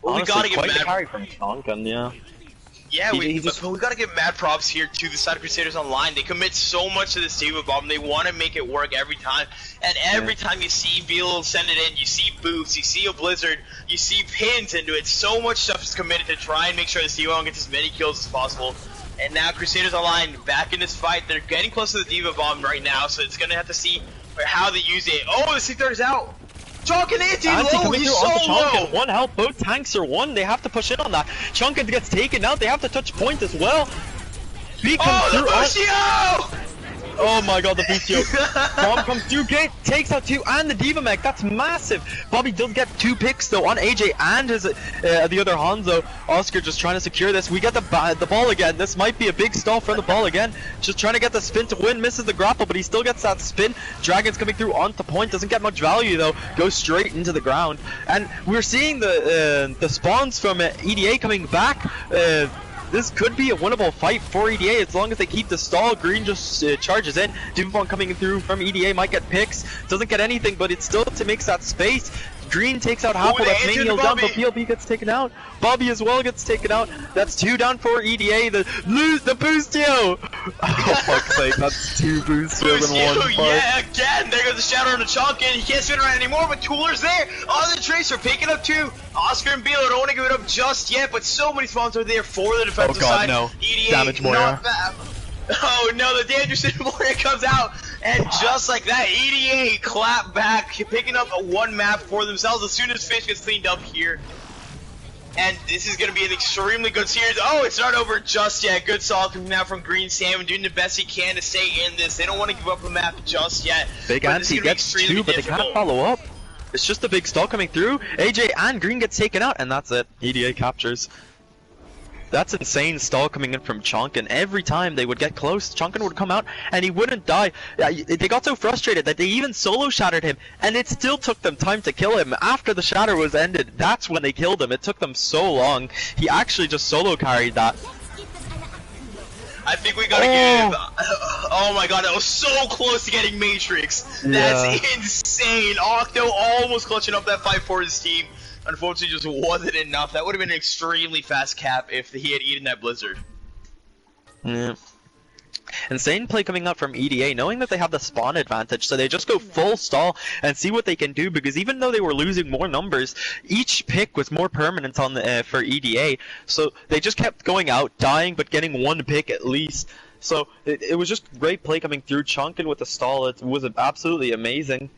Well, honestly, we gotta get mad carry from Chonkin, yeah. Yeah, we gotta give mad props here to the side of Crusaders Online. They commit so much to this Diva Bomb. They want to make it work every time. And every time you see Beal send it in, you see boosts, you see a Blizzard, you see pins into it. So much stuff is committed to try and make sure this Diva Bomb gets as many kills as possible. And now Crusaders Online back in this fight. They're getting close to the Diva Bomb right now, so it's gonna have to see how they use it. Oh, the C-Third is out! Chunkin anti-low, he's so low! 1 health, both tanks are 1, they have to push in on that. Chunkin gets taken out, they have to touch point as well. Oh, the Bushio! Oh my god, the BTO. Bomb comes through, takes out 2 and the Diva Mech. That's massive. Bobby does get 2 picks though on AJ and his the other Hanzo. Oscar just trying to secure this. We get the ball again. This might be a big stall for the ball again. Just trying to get the spin to win. Misses the grapple, but he still gets that spin. Dragon's coming through onto point. Doesn't get much value though. Goes straight into the ground. And we're seeing the spawns from EDA coming back. This could be a winnable fight for EDA as long as they keep the stall. Green just charges in. Diva Bomb coming through from EDA might get picks. Doesn't get anything, but it still makes that space. Green takes out Happle, that's main heal down, but PLB gets taken out. Bobby as well gets taken out. That's 2 down for EDA. The Boostio! Oh fuck's sake, that's 2 Boostios in 1 fight. Yeah, again, there goes the shadow on the Chonkin. He can't spin around anymore, but Tooler's there. On the Tracer, picking up 2. Oscar and Beal don't want to give it up just yet, but so many spawns are there for the defensive side. No. EDA, Damage Moira. Oh no, the Dangerous Moira comes out, and just like that, EDA clap back, picking up a 1 map for themselves as soon as Fish gets cleaned up here. And this is going to be an extremely good series. Oh, it's not over just yet. Good solid coming out from Green Salmon, doing the best he can to stay in this. They don't want to give up the map just yet. Big Anti gets 2, but they can't follow up. It's just a big stall coming through. AJ and Green gets taken out, and that's it. EDA captures. That's insane stall coming in from Chonkin. Every time they would get close, Chonkin would come out and he wouldn't die. They got so frustrated that they even solo shattered him, and it still took them time to kill him. After the shatter was ended, that's when they killed him. It took them so long. He actually just solo carried that. I think we gotta give. Oh my god, that was so close to getting Matrix. That's insane. Octo almost clutching up that fight for his team. Unfortunately, just wasn't enough. That would have been an extremely fast cap if he had eaten that blizzard. Yeah. Insane play coming out from EDA, knowing that they have the spawn advantage, so they just go full stall and see what they can do, because even though they were losing more numbers, each pick was more permanent on the, for EDA, so they just kept going out, dying, but getting 1 pick at least. So it was just great play coming through. Chonkin with the stall, it was absolutely amazing.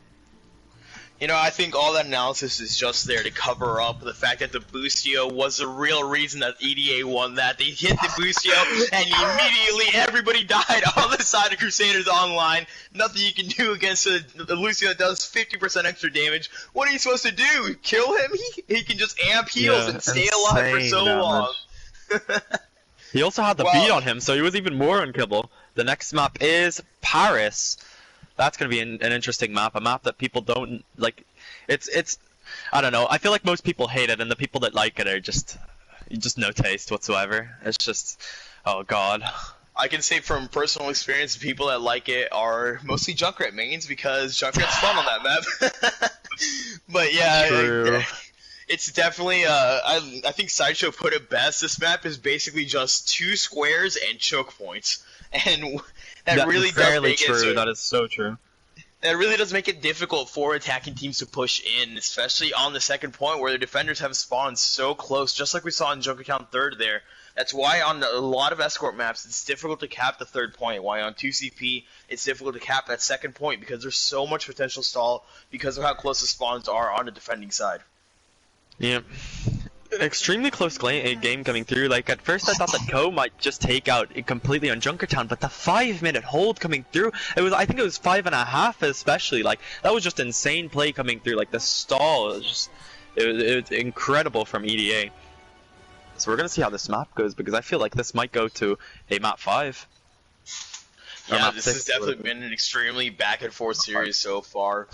You know, I think all that analysis is just there to cover up the fact that the Boostio was the real reason that EDA won that. They hit the Boostio, and immediately everybody died on the side of Crusaders Online. Nothing you can do against the Lucio that does 50% extra damage. What are you supposed to do? Kill him? He can just amp heals and stay alive for so long. He also had the beat on him, so he was even more unkillable. The next map is Paris. That's gonna be an interesting map, a map that people don't like. It's I don't know. I feel like most people hate it, and the people that like it are just no taste whatsoever. It's just, oh god. I can say from personal experience, the people that like it are mostly Junkrat mains because Junkrat's fun on that map. But yeah, it's definitely. I think Sideshow put it best. This map is basically just 2 squares and choke points, and that really does make it. That is so true. That really does make it difficult for attacking teams to push in, especially on the second point where the defenders have spawned so close, just like we saw in Junkertown 3rd there. That's why on a lot of escort maps it's difficult to cap the 3rd point, why on 2CP it's difficult to cap that 2nd point, because there's so much potential stall because of how close the spawns are on the defending side. Yeah. An extremely close game coming through. Like, at first I thought that Ko might just take out it completely on Junkertown, but the 5-minute hold coming through, I think it was 5.5 especially, like, that was just insane play coming through. Like, the stall, it was incredible from EDA. So we're gonna see how this map goes, because I feel like this might go to a map 5. Yeah, this has definitely been an extremely back and forth series so far.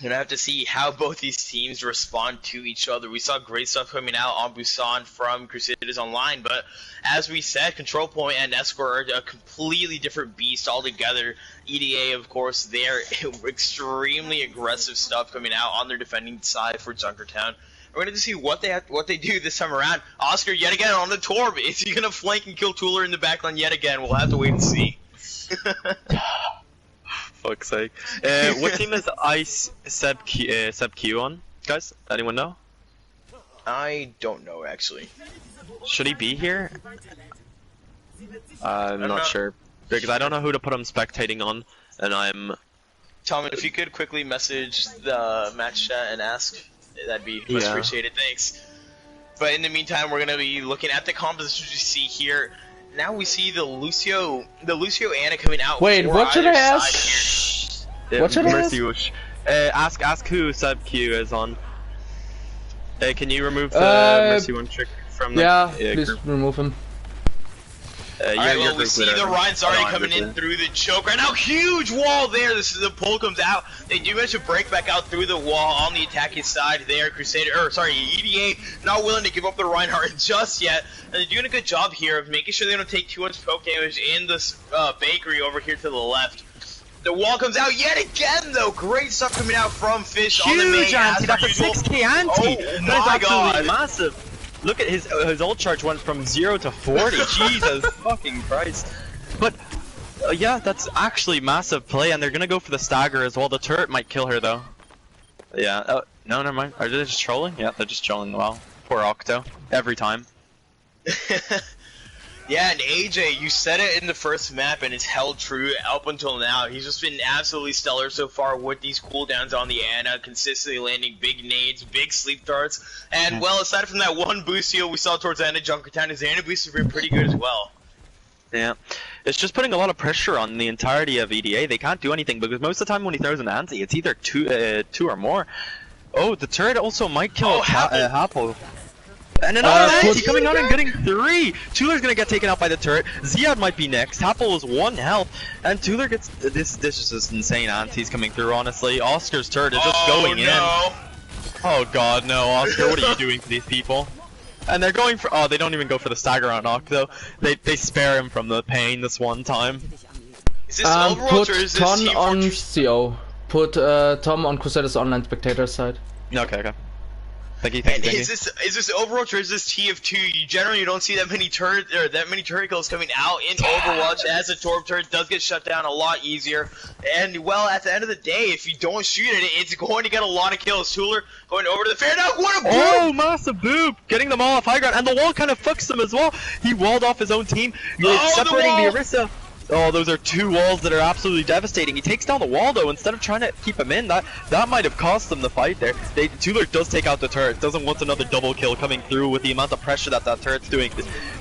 Gonna have to see how both these teams respond to each other. We saw great stuff coming out on Busan from Crusaders Online, but as we said, Control Point and Escort are a completely different beast altogether. EDA, of course, they're extremely aggressive stuff coming out on their defending side for Junkertown. We're going to see what they do this time around. Oscar yet again on the Torb. Is he gonna flank and kill Tooler in the backline yet again? We'll have to wait and see. Fuck's sake. What team is Ice Seb Q on, guys? Anyone know? I don't know, actually. Should he be here? I'm not sure. Because I don't know who to put him spectating on, and I'm... Tom, if you could quickly message the match chat and ask, that'd be much appreciated, thanks. But in the meantime, we're going to be looking at the compositions you see here. Now we see the Lucio Ana coming out. Wait, what should I ask? What should I ask? Ask who Sub Q is on. Can you remove the Mercy One trick from the please group? remove him. Alright, well, we see the Ryan's already coming in through the choke right now. Huge wall there. This is the pull comes out. They do manage to break back out through the wall on the attacking side there. EDA not willing to give up the Reinhardt just yet. And they're doing a good job here of making sure they don't take too much poke damage in this bakery over here to the left. The wall comes out yet again, though. Great stuff coming out from Fish on the main. Huge anti, that's a 6k anti! Oh That is my absolutely god. massive! Look at his ult charge went from 0 to 40, Jesus fucking Christ. But, yeah, that's actually massive play, and they're gonna go for the stagger as well. The turret might kill her, though. Yeah, oh, no, never mind. Are they just trolling? Yeah, they're just trolling well. Poor Octo. Every time. Yeah, and AJ, you said it in the first map, and it's held true up until now. He's just been absolutely stellar so far with these cooldowns on the Ana, consistently landing big nades, big sleep darts, and well, aside from that one boost heal we saw towards the end of Junkertown, his Ana boosts have been pretty good as well. Yeah, it's just putting a lot of pressure on the entirety of EDA. They can't do anything because most of the time when he throws an anti, it's either two or more. Oh, the turret also might kill Hapo. And another anti coming out and getting 3! Tuler's gonna get taken out by the turret. Ziad might be next. Happel is 1 health. And Tuler gets this is just insane antis coming through, honestly. Oscar's turret is just going in. Oh god, no, Oscar, what are you doing to these people? And they're going for they don't even go for the stagger on Octo. They spare him from the pain this one time. Is this Overwatch or is this Tom Team on Fortress? CO. Put Tom on Crusaders Online spectator side. Okay. Thank you. Is this Overwatch or is this TF2? You generally don't see that many turret kills coming out in Overwatch, as the Torb turret does get shut down a lot easier. And well, at the end of the day, if you don't shoot at it, it's going to get a lot of kills. Tuler going over to the fair now. What a boop! Oh, massive boop! Getting them all off high ground, and the wall kind of fucks them as well. He walled off his own team. Separating the Orisa. Oh, those are 2 walls that are absolutely devastating. He takes down the wall though, instead of trying to keep him in. That might have cost them the fight there. Tuler does take out the turret, doesn't want another double kill coming through with the amount of pressure that turret's doing.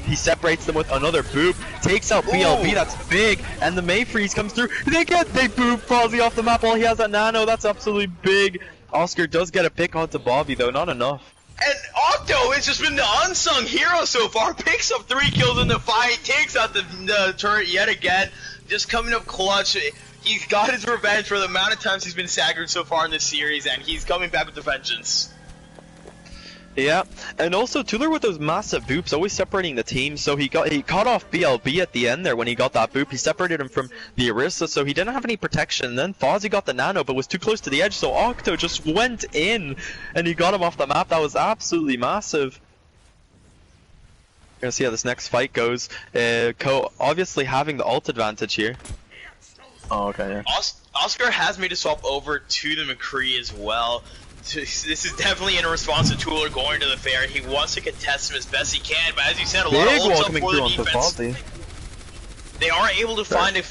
He separates them with another boop, takes out BLB, that's big, and the Mayfreeze comes through. They boop Fozzie off the map while he has a nano, that's absolutely big. Oscar does get a pick onto Bobby though, not enough. And Octo has just been the unsung hero so far. Picks up 3 kills in the fight, takes out the turret yet again. Just coming up clutch. He's got his revenge for the amount of times he's been staggered so far in this series, and he's coming back with the vengeance. Yeah, and also Tuler with those massive boops, always separating the team. So he caught off BLB at the end there when he got that boop. He separated him from the Orisa, so he didn't have any protection. Then Fozzie got the nano, but was too close to the edge, so Octo just went in, and he got him off the map. That was absolutely massive. We're gonna see how this next fight goes. Ko obviously having the ult advantage here. Oh, okay. Yeah. Oscar has made a swap over to the McCree as well. This is definitely in response to Tuler going to the fair. He wants to contest him as best he can, but as you said, a lot of ults up for the defense. They aren't able to find a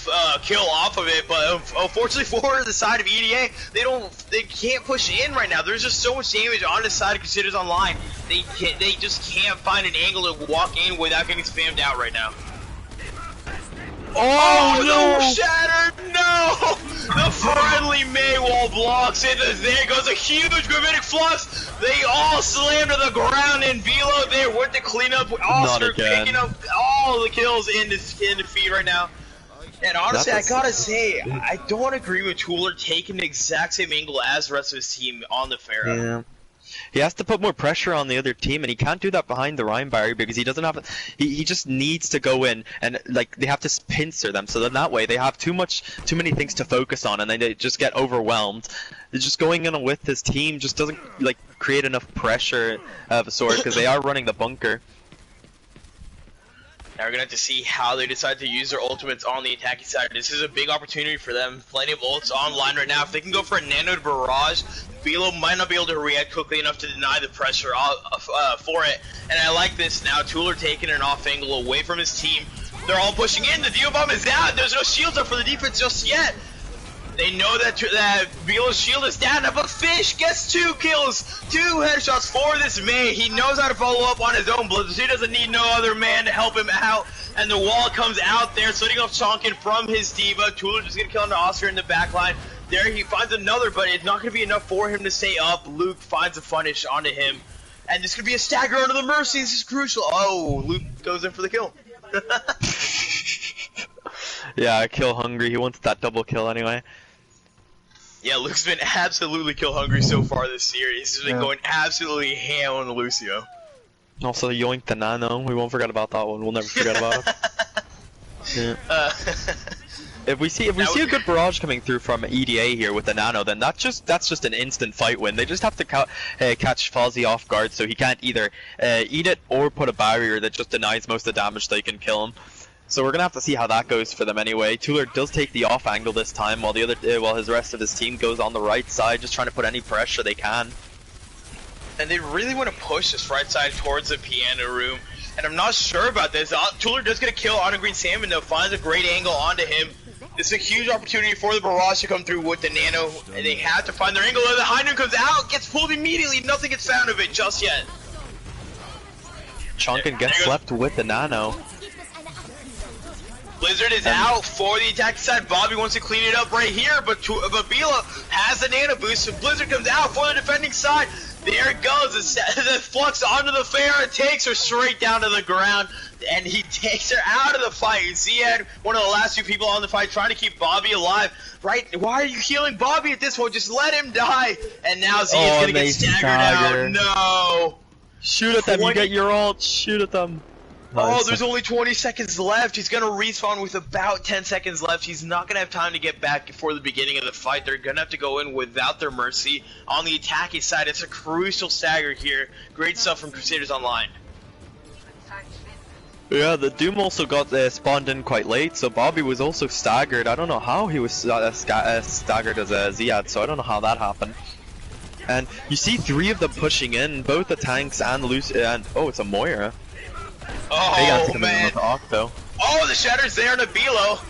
kill off of it, but unfortunately for the side of EDA, they can't push in right now. There's just so much damage on the side of Crusaders Online. They just can't find an angle to walk in without getting spammed out right now. Oh no! Shattered! No! The friendly Maywall blocks it. There goes a huge gravitic flux. They all slam to the ground, and below there with the cleanup. Oscar picking up all the kills in defeat right now. And honestly, I gotta say, I don't agree with Tuler taking the exact same angle as the rest of his team on the Pharaoh. Yeah. He has to put more pressure on the other team, and he can't do that behind the Rhyme barrier because he doesn't have. He just needs to go in, and like they have to pincer them. So then that way they have too many things to focus on, and then they just get overwhelmed. They're just going in with his team just doesn't like create enough pressure of a sort because they are running the bunker. Now we're gonna have to see how they decide to use their ultimates on the attacking side. This is a big opportunity for them. Plenty of ults online right now. If they can go for a nano barrage, Velo might not be able to react quickly enough to deny the pressure for it. And I like this now. Tuler taking an off angle away from his team. They're all pushing in. The Dio Bomb is out. There's no shields up for the defense just yet. They know that Velo's shield is down, but Fish gets 2 kills, 2 headshots for this man. He knows how to follow up on his own blizzards. He doesn't need no other man to help him out. And the wall comes out there, setting off Chonkin from his D.Va. Tuler just gonna kill into Oscar in the backline. There he finds another, but it's not gonna be enough for him to stay up. Luke finds a punish onto him. And this could be a stagger under the Mercy. This is crucial. Oh, Luke goes in for the kill. Yeah, kill hungry. He wants that double kill anyway. Yeah, Luke's been absolutely kill hungry so far this series. He's been going absolutely ham on Lucio. Also, yoink the nano. We won't forget about that one. We'll never forget about it. Yeah. If we see a good barrage coming through from EDA here with the Nano, then that's just an instant fight win. They just have to catch Fozzy off guard so he can't either eat it or put a barrier that just denies most of the damage so you can kill him. So we're gonna have to see how that goes for them anyway. Tooler does take the off angle this time, while his rest of his team goes on the right side, just trying to put any pressure they can. And they really want to push this right side towards the piano room. And I'm not sure about this. Tooler does get a kill on a Green Salmon though, finds a great angle onto him. This is a huge opportunity for the barrage to come through with the Nano, and they have to find their angle. The high noon comes out, gets pulled immediately, nothing gets found of it just yet. Chunkin gets slept with the Nano. Blizzard is out for the attack side. Bobby wants to clean it up right here, but Bila has the Nano boost, so Blizzard comes out for the defending side. There it goes, the flux onto the Pharah, takes her straight down to the ground, and he takes her out of the fight. Ziad, one of the last few people on the fight, trying to keep Bobby alive. Right? Why are you healing Bobby at this point? Just let him die. And now Ziad's gonna get staggered out. No! Shoot at them, you get your ult, shoot at them. Oh, there's only 20 seconds left. He's going to respawn with about 10 seconds left. He's not going to have time to get back before the beginning of the fight. They're going to have to go in without their mercy. On the attacking side, it's a crucial stagger here. Great stuff from Crusaders Online. Yeah, the Doom also got spawned in quite late, so Bobby was also staggered. I don't know how he was staggered as a Ziad, so I don't know how that happened. And you see 3 of them pushing in, both the tanks and Lucy, and oh, it's a Moira. Oh man! Octo. Oh, the Shatter's there on a Bilo,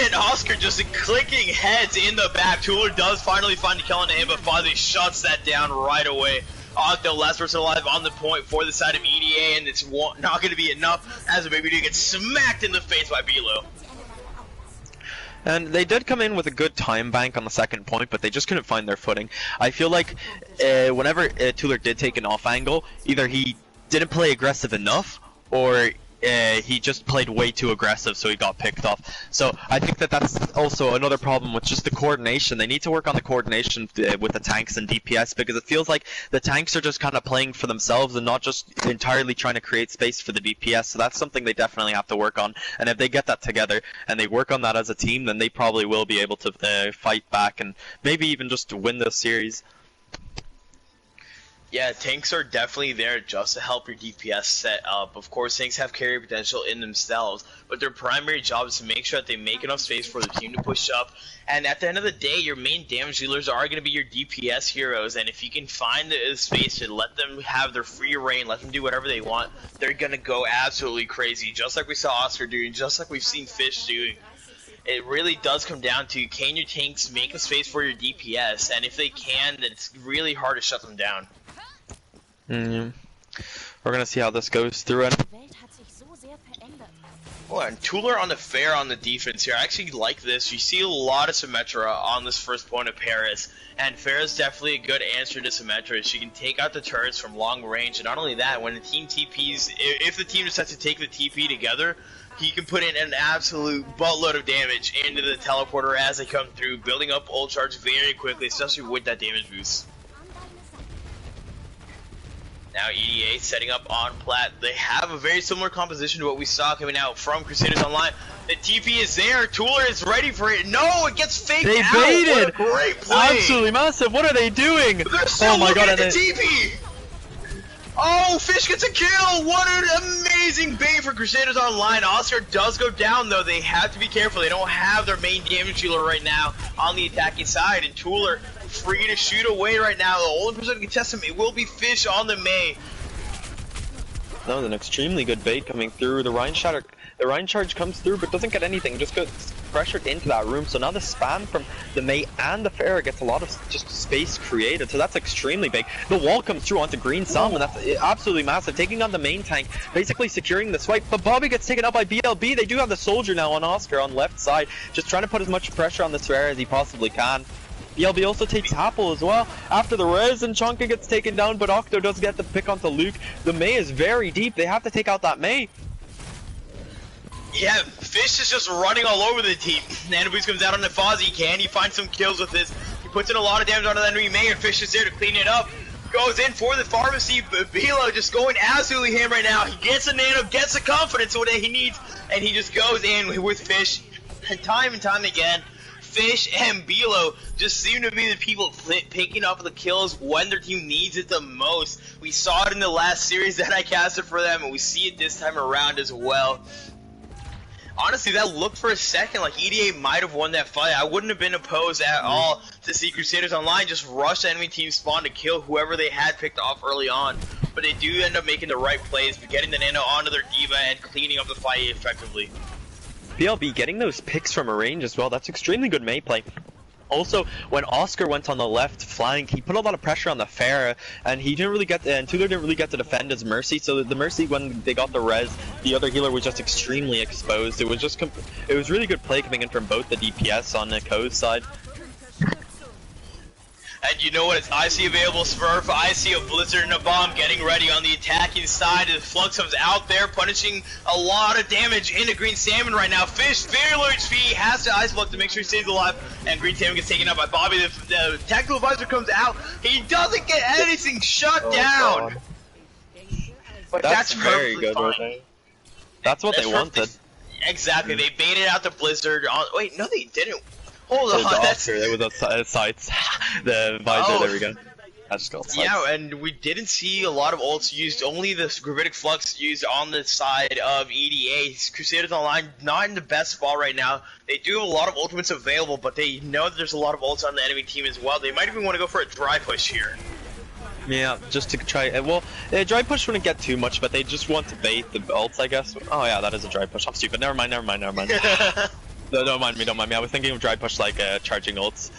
and Oscar just clicking heads in the back. Tooler does finally find a kill on him, but Fozzy shuts that down right away. Octo, last person alive on the point for the side of EDA, and it's not going to be enough as the Baby Dude gets smacked in the face by Bilo. And they did come in with a good time bank on the second point, but they just couldn't find their footing. I feel like whenever Tooler did take an off angle, either he didn't play aggressive enough, or he just played way too aggressive, so he got picked off. So I think that that's also another problem with just the coordination. They need to work on the coordination with the tanks and DPS, because it feels like the tanks are just kind of playing for themselves and not just entirely trying to create space for the DPS. So that's something they definitely have to work on. And if they get that together and they work on that as a team, then they probably will be able to fight back and maybe even just win this series. Yeah, tanks are definitely there just to help your DPS set up. Of course, tanks have carry potential in themselves, but their primary job is to make sure that they make enough space for the team to push up. And at the end of the day, your main damage dealers are going to be your DPS heroes, and if you can find the space to let them have their free reign, let them do whatever they want, they're going to go absolutely crazy, just like we saw Oscar doing, just like we've seen Fish doing. It really does come down to, can your tanks make a space for your DPS, and if they can, then it's really hard to shut them down. Yeah. We're gonna see how this goes through it. Oh, and Tooler on the fair on the defense here. I actually like this. You see a lot of Symmetra on this first point of Paris, and Fair is definitely a good answer to Symmetra. She can take out the turrets from long range, and not only that, when the team TPs, if the team decides to take the TP together, he can put in an absolute buttload of damage into the teleporter as they come through, building up ult charge very quickly, especially with that damage boost. Now EDA setting up on plat. They have a very similar composition to what we saw coming out from Crusaders Online. The TP is there. Tooler is ready for it. No, it gets faked out. They baited. What a great play. Absolutely massive. What are they doing? They're still looking at the TP. Oh, Fish gets a kill. What an amazing bait for Crusaders Online. Oscar does go down, though. They have to be careful. They don't have their main damage dealer right now on the attacking side. And Tooler free to shoot away right now. The only person who can test him, it will be Fish on the May. That was an extremely good bait coming through. The Rhine charge comes through, but doesn't get anything. Just gets pressured into that room. So now the spam from the May and the Pharah gets a lot of just space created. So that's extremely big. The wall comes through onto Green Salmon. That's absolutely massive. Taking on the main tank, basically securing the swipe. But Bobby gets taken out by BLB. They do have the soldier now on Oscar on left side, just trying to put as much pressure on the Pharah as he possibly can. BLB also takes Apple as well. After the res, and Chonka gets taken down, but Octo does get the pick onto Luke. The May is very deep. They have to take out that May. Yeah, Fish is just running all over the team. Nanoboost comes out on the Fozzy. Can he find some kills with this? He puts in a lot of damage onto the enemy May, and Fish is there to clean it up. Goes in for the pharmacy, but Bilo just going absolutely ham right now. He gets a nano, gets the confidence what he needs, and he just goes in with Fish. And time again, Fish and Bilo just seem to be the people picking up the kills when their team needs it the most. We saw it in the last series that I casted for them, and we see it this time around as well. Honestly, that looked for a second like EDA might have won that fight. I wouldn't have been opposed at all to see Crusaders Online just rush the enemy team spawn to kill whoever they had picked off early on. But they do end up making the right plays, getting the nano onto their D.Va and cleaning up the fight effectively. BLB getting those picks from a range as well, that's extremely good Mei play. Also, when Oscar went on the left flank, he put a lot of pressure on the Pharah, and he didn't really get and Tuller didn't really get to defend his Mercy. So the Mercy, when they got the res, the other healer was just extremely exposed. It was really good play coming in from both the DPS on the Co's side. And you know what? It's IC available Smurf. I see a Blizzard and a bomb getting ready on the attacking side. The Flux comes out there, punishing a lot of damage into Green Salmon right now. Fish, very low HP, has to Ice Block to make sure he stays alive. And Green Salmon gets taken out by Bobby. The tactical advisor comes out. He doesn't get anything shut down. God. But that's very good fine. right there. That's what they wanted. Exactly. They baited out the Blizzard. Wait, no, they didn't. Hold on, that's there was a sights. The visor, there we go. I just got sights. Yeah, and we didn't see a lot of ults used, only the Gravitic Flux used on the side of EDA. Crusaders Online not in the best spot right now. They do have a lot of ultimates available, but they know that there's a lot of ults on the enemy team as well. They might even want to go for a dry push here. Yeah, just to try. Well, dry push wouldn't get too much, but they just want to bait the ults, I guess. Oh yeah, that is a dry push. I'm stupid. Never mind. No, don't mind me. I was thinking of dry push like charging ults.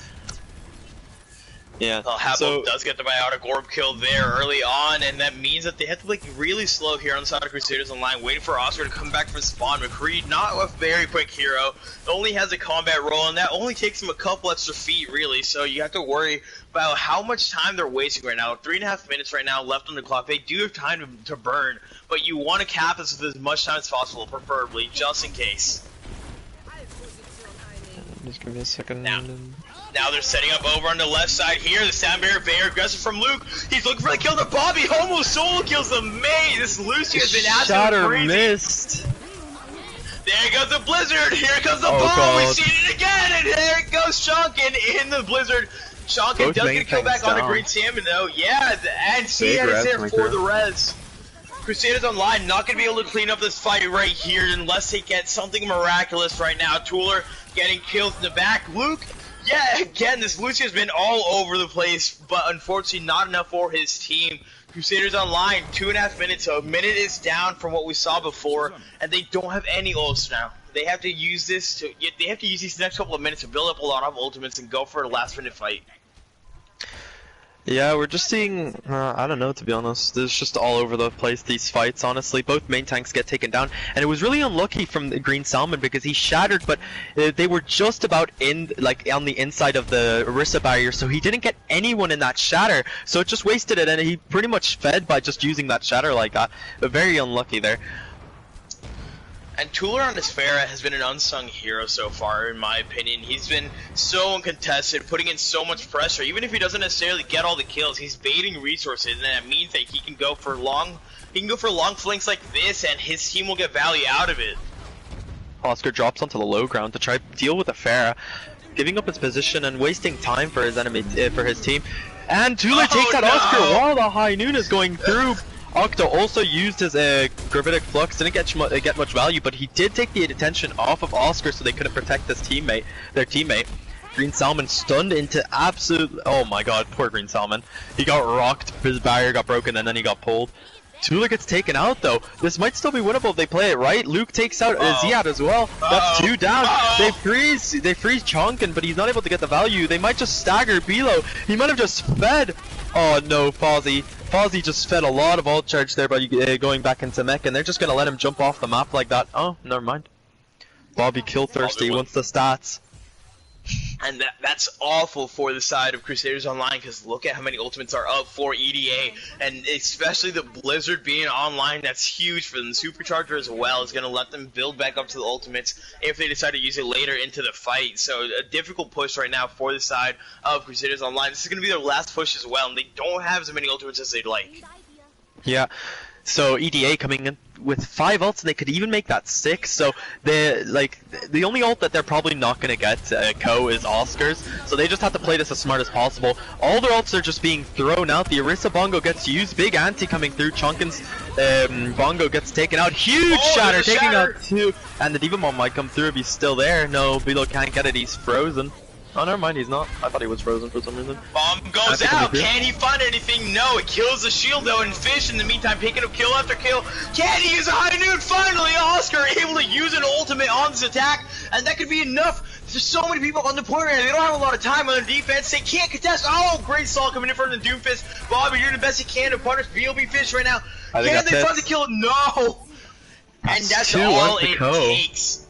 Yeah. Well, Habbo does get the biotic orb kill there early on, and that means that they have to like really slow here on the side of Crusaders Online, waiting for Oscar to come back from spawn. McCree, not a very quick hero, only has a combat roll, and that only takes him a couple extra feet, really. So you have to worry about how much time they're wasting right now. 3.5 minutes right now left on the clock. They do have time to burn, but you want to cap this with as much time as possible, preferably, just in case. Just give me a second. Now they're setting up over on the left side here. The sound barrier very aggressive from Luke. He's looking for the kill. The Bobby almost solo kills the Mei. This Lucy has been absolutely crazy. Missed. There goes the Blizzard. Here comes the bomb. We see it again, and there it goes Shonkin in the Blizzard. Shonkin does get a kill back on the Green Salmon though. Yeah, and Cian is there for the res. Crusaders Online not going to be able to clean up this fight right here unless they get something miraculous right now. Tuller getting killed in the back. Luke, yeah, again, this Lucy has been all over the place, but unfortunately not enough for his team. Crusaders Online, 2.5 minutes, so a minute is down from what we saw before, and they don't have any ults now. They have to use this they have to use these next couple of minutes to build up a lot of ultimates and go for a last-minute fight. Yeah, we're just seeing, I don't know, to be honest. There's just all over the place, these fights, honestly. Both main tanks get taken down, and it was really unlucky from the Green Salmon because he shattered, but they were just about on the inside of the Orisa barrier, so he didn't get anyone in that shatter, so it just wasted it, and he pretty much fed by just using that shatter like that. But very unlucky there. And Tuller on his Pharah has been an unsung hero so far, in my opinion. He's been so uncontested, putting in so much pressure. Even if he doesn't necessarily get all the kills, he's baiting resources, and that means that he can go for long flanks like this, and his team will get value out of it. Oscar drops onto the low ground to try to deal with the Pharah, giving up his position and wasting time for his team. And Tuller takes out Oscar while the High Noon is going through. Octo also used his Gravitic Flux, didn't get much value, but he did take the attention off of Oscar so they couldn't protect their teammate. Green Salmon stunned into absolute, oh my god, poor Green Salmon. He got rocked, his barrier got broken, and then he got pulled. Tuller gets taken out though. This might still be winnable if they play it right. Luke takes out Ziad as well. That's 2 down. They freeze Chonkin, but he's not able to get the value. They might just stagger Bilo. He might have just fed. Oh no, Fozzie. Fozzie just fed a lot of ult charge there by going back into mech, and they're just gonna let him jump off the map like that. Oh, never mind. Bobby kill thirsty, wants the stats. And that's awful for the side of Crusaders Online, because look at how many ultimates are up for EDA, and especially the Blizzard being online, that's huge for them. The Supercharger as well is going to let them build back up to the ultimates if they decide to use it later into the fight. So a difficult push right now for the side of Crusaders Online. This is going to be their last push as well, and they don't have as many ultimates as they'd like. Yeah. So EDA coming in with 5 ults, and they could even make that 6. So the only ult that they're probably not gonna get Co is Oscar's. So they just have to play this as smart as possible. All their ults are just being thrown out. The Orisa Bongo gets used. Big anti coming through. Chunkin's Bongo gets taken out. Huge shatter taking out 2, and the D.Va Mom might come through if he's still there. No, Bilo can't get it. He's frozen. Oh, never mind, he's not. I thought he was frozen for some reason. Bomb goes out. Can he find anything? No, it kills the shield though, and Fish in the meantime picking up kill after kill. Can he use a high noon? Finally, Oscar able to use an ultimate on this attack, and that could be enough. There's so many people on the point right now. They don't have a lot of time on their defense. They can't contest. Oh, great Saul coming in from the Doomfist. Bobby doing the best he can to punish BLB Fish right now. Can they find the kill? No. And that's all it takes.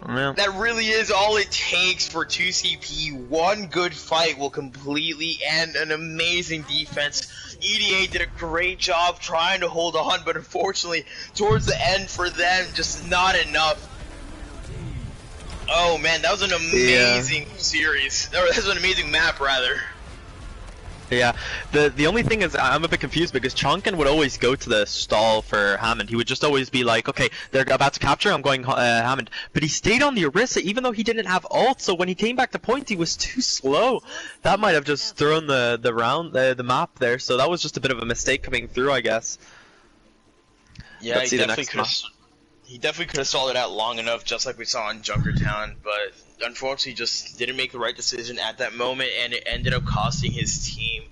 Yeah. That really is all it takes for 2CP. One good fight will completely end an amazing defense. EDA did a great job trying to hold on, but unfortunately, towards the end for them, just not enough. Oh man, that was an amazing series. Or that was an amazing map, rather. Yeah, the only thing is I'm a bit confused because Chonkin would always go to the stall for Hammond. He would just always be like, okay, they're about to capture, I'm going Hammond. But he stayed on the Orisa even though he didn't have ult, so when he came back to point he was too slow. That might have just thrown the map there, so that was just a bit of a mistake coming through, I guess. Yeah, he definitely could have stalled it out long enough, just like we saw in Junkertown, but unfortunately just didn't make the right decision at that moment, and it ended up costing his team.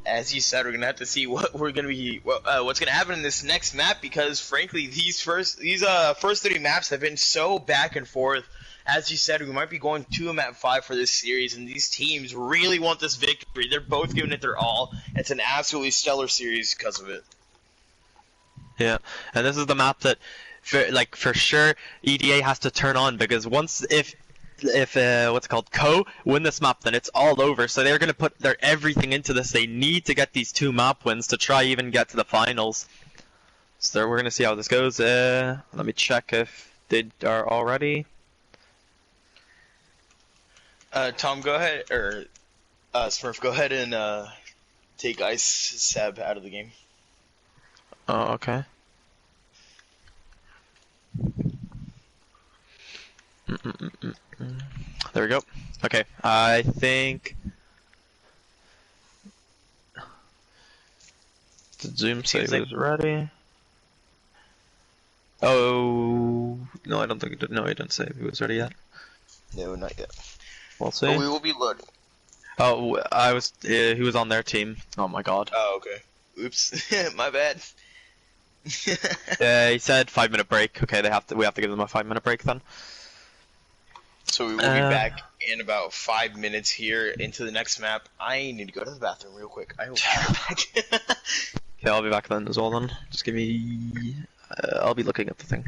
As you said, we're gonna have to see what's gonna happen in this next map, because frankly these first 30 maps have been so back and forth. As you said, we might be going to a map 5 for this series, and these teams really want this victory. They're both giving it their all. It's an absolutely stellar series because of it. Yeah, and this is the map that for sure EDA has to turn on, because if what's it called, Co win this map, then it's all over. So they're gonna put their everything into this. They need to get these 2 map wins to try even get to the finals. So we're gonna see how this goes. Let me check if they are already. Tom, go ahead, or Smurf, go ahead and take Ice Seb out of the game. Oh, okay. There we go. Okay, I think the Zoom save is ready. Oh no, I don't think it did. No, I didn't save. It was ready yet. No, not yet. We'll see. But we will be loading. Oh, he was on their team. Oh my god. Oh, okay. Oops, my bad. He said 5-minute break. Okay, we have to give them a 5-minute break then. So we will be back in about 5 minutes here into the next map. I need to go to the bathroom real quick. I will be right back. Okay, I'll be back then as well then. Just give me... I'll be looking at the thing.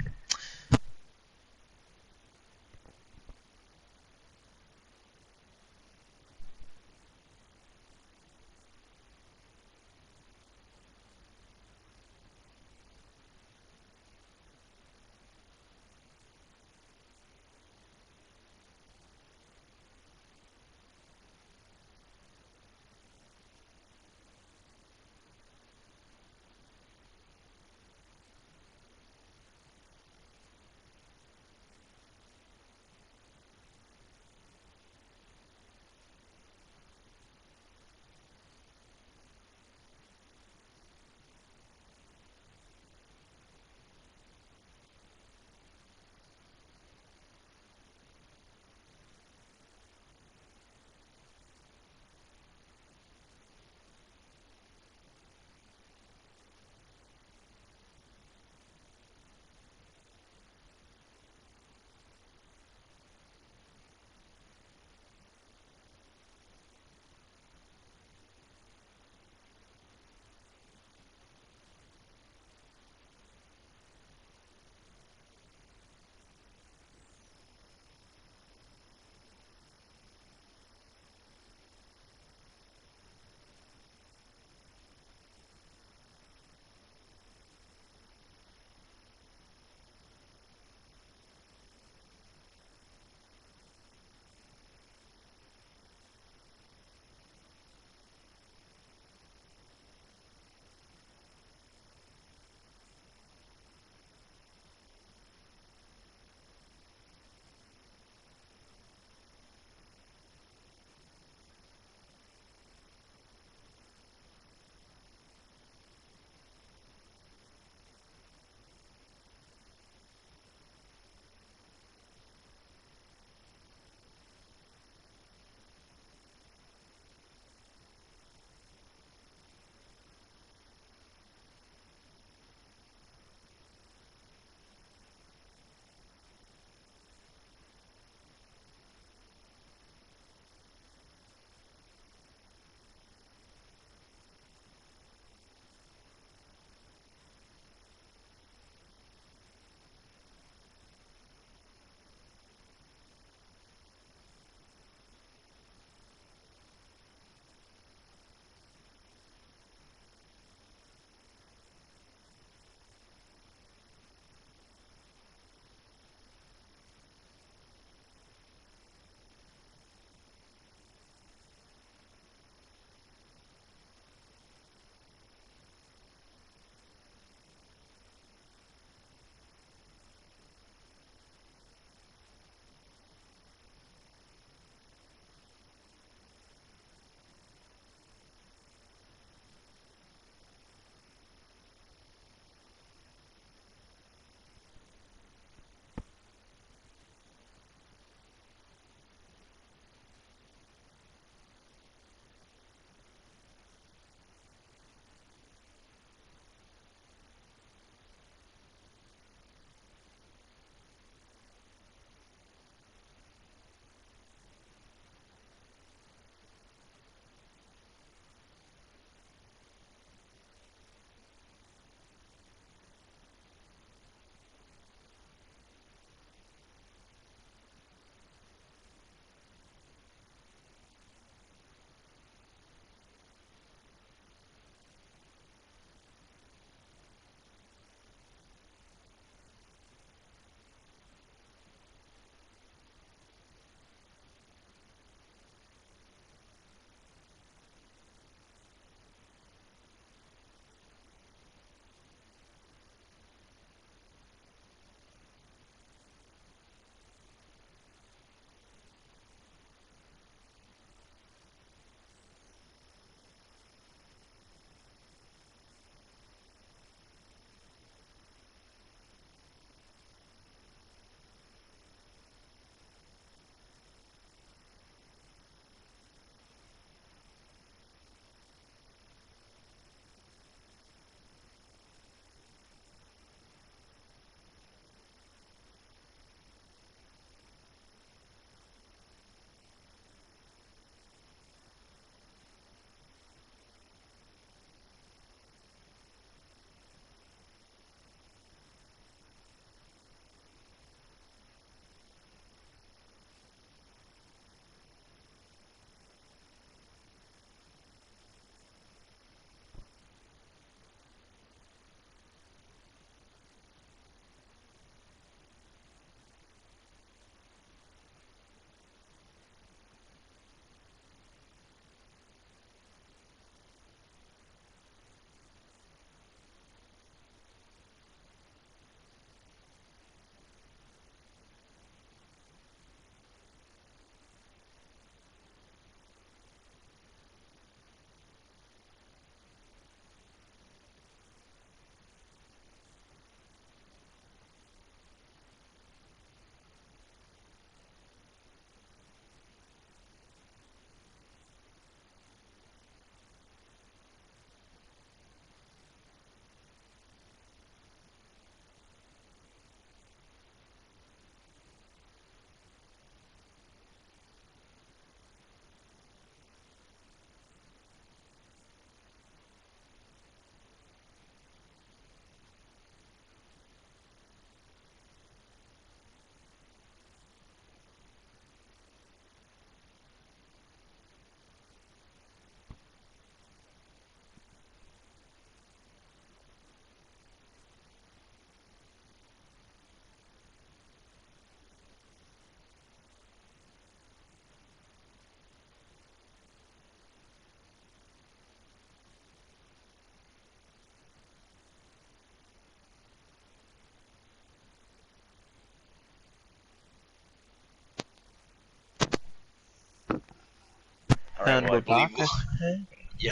Alright, well, I we're believe back.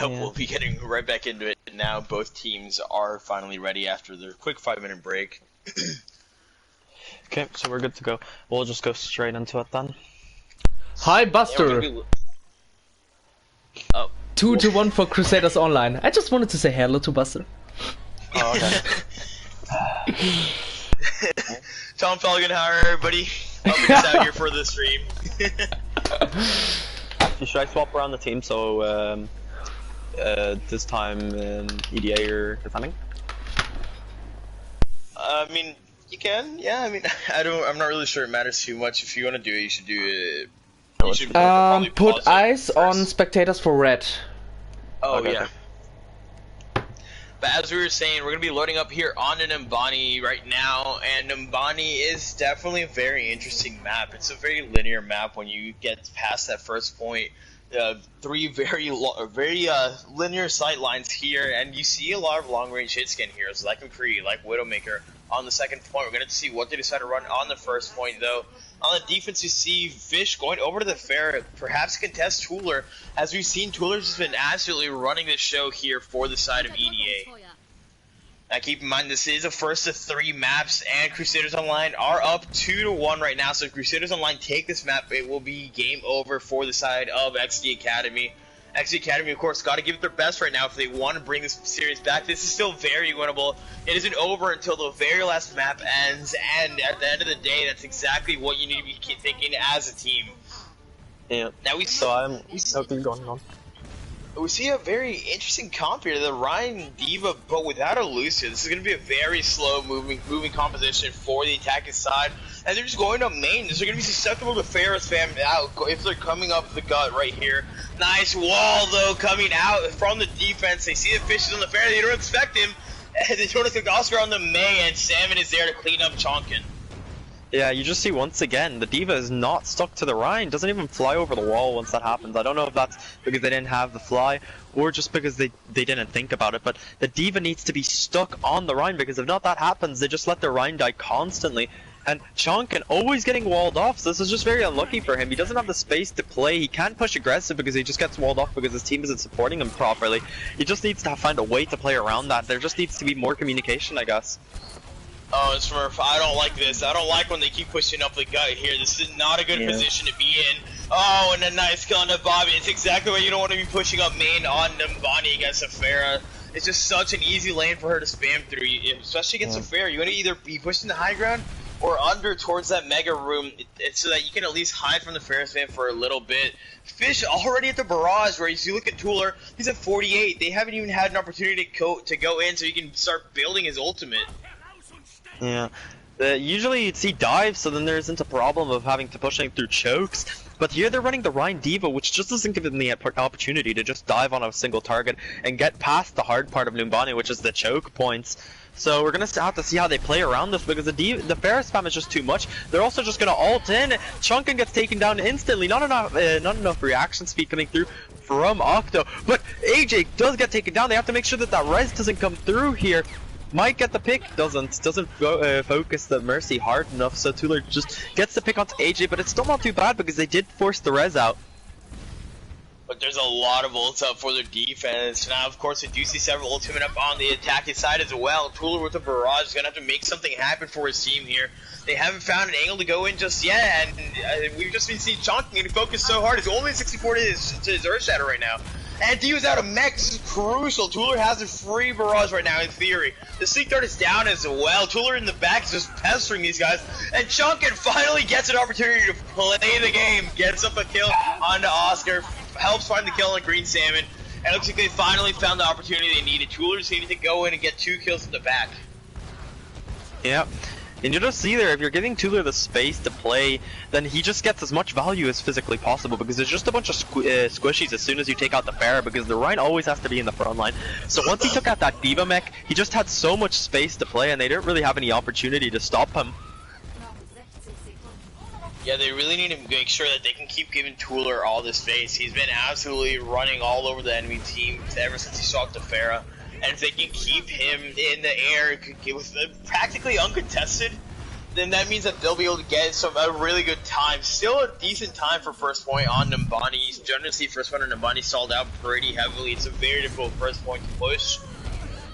we'll be getting right back into it now. Both teams are finally ready after their quick 5-minute break. Okay, so we're good to go. We'll just go straight into it then. Hi, Buster. Oh. 2-1 for Crusaders Online. I just wanted to say hello to Buster. Oh, okay. Tom Felgen, how are everybody? Helping us out here for the stream. Should I swap around the team so this time EDA or defending? I mean, you can. Yeah, I mean, I'm not really sure it matters too much. If you want to do it, you should do it. You should probably pause Put it eyes first. on spectators for red. Oh, Okay, yeah. okay. But as we were saying, we're going to be loading up here on Numbani right now, and Numbani is definitely a very interesting map. It's a very linear map when you get past that first point. 3 very linear sight lines here, and you see a lot of long-range hit-scan heroes like McCree, like Widowmaker on the second point. We're going to see what they decide to run on the first point, though. On the defense, you see Fish going over to the fair, perhaps contest Tooler, as we've seen Tooler's just been absolutely running the show here for the side of EDA. Now keep in mind, this is a first of 3 maps, and Crusaders Online are up 2-1 right now, so if Crusaders Online take this map, it will be game over for the side of XD Academy. XD Academy, of course, got to give it their best right now if they want to bring this series back. This is still very winnable. It isn't over until the very last map ends, and at the end of the day, that's exactly what you need to be thinking as a team. Yeah. Now we see a very interesting comp here, the Ryan D.Va, but without a Lucio. This is going to be a very slow moving composition for the attacking side, and they're just going up main. They're going to be susceptible to Ferris fam out if they're coming up the gut right here. Nice wall, though, coming out from the defense. They see the Fishes on the fair. They don't expect him. They don't expect Oscar on the May, and Salmon is there to clean up Chonkin. Yeah, you just see once again, the D.Va is not stuck to the Rhine, doesn't even fly over the wall once that happens. I don't know if that's because they didn't have the fly, or just because they didn't think about it, but the D.Va needs to be stuck on the Rhine, because if not that happens, they just let the Rhine die constantly. And Chonkin always getting walled off, so this is just very unlucky for him. He doesn't have the space to play, he can't push aggressive because he just gets walled off because his team isn't supporting him properly. He just needs to find a way to play around that. There just needs to be more communication, I guess. Oh, Smurf, I don't like this. I don't like when they keep pushing up the gut here. This is not a good position to be in. Oh, and a nice kill on the Bobby. It's exactly what you don't want to be pushing up main on Numbani against Afera. It's just such an easy lane for her to spam through, especially against Afera. You want to either be pushing the high ground or under towards that mega room, so that you can at least hide from the Ferris fan for a little bit. Fish already at the barrage, where you look at Tooler, he's at 48. They haven't even had an opportunity to go in so he can start building his ultimate. Yeah. Usually you'd see dives, so then there isn't a problem of having to push through chokes. But here they're running the Rhine D.Va, which just doesn't give them the opportunity to just dive on a single target and get past the hard part of Numbani, which is the choke points. So we're gonna have to see how they play around this, because the Ferris spam is just too much. They're also just gonna ult in. Chunkin gets taken down instantly. Not enough reaction speed coming through from Octo. But AJ does get taken down. They have to make sure that that res doesn't come through here. Might get the pick, doesn't focus the Mercy hard enough, so Tooler just gets the pick onto AJ, but it's still not too bad because they did force the res out. But there's a lot of ults up for their defense. Now, of course, we do see several ultimate up on the attacking side as well. Tooler with the barrage is going to have to make something happen for his team here. They haven't found an angle to go in just yet, and we've just been seeing Chonkin getting focused so hard. It's only 64 to his Earth Shatter right now. And he was out of mech. This is crucial. Tooler has a free barrage right now in theory. The Sleep Dart is down as well. Tooler in the back is just pestering these guys. And Chunkin finally gets an opportunity to play the game. Gets up a kill onto Oscar. Helps find the kill on Green Salmon. And it looks like they finally found the opportunity they needed. Tooler just needed to go in and get 2 kills in the back. Yeah. And you just see there, if you're giving Tooler the space to play, then he just gets as much value as physically possible, because there's just a bunch of squishies as soon as you take out the Pharah, because the Rhine always has to be in the front line. So once he took out that D.Va mech, he just had so much space to play, and they didn't really have any opportunity to stop him. Yeah, they really need to make sure that they can keep giving Tooler all the space. He's been absolutely running all over the enemy team ever since he swapped to Pharah. And if they can keep him in the air with practically uncontested, then that means that they'll be able to get a really good time. Still a decent time for first point on Numbani. Generally, first point on Numbani stalled out pretty heavily. It's a very difficult first point to push.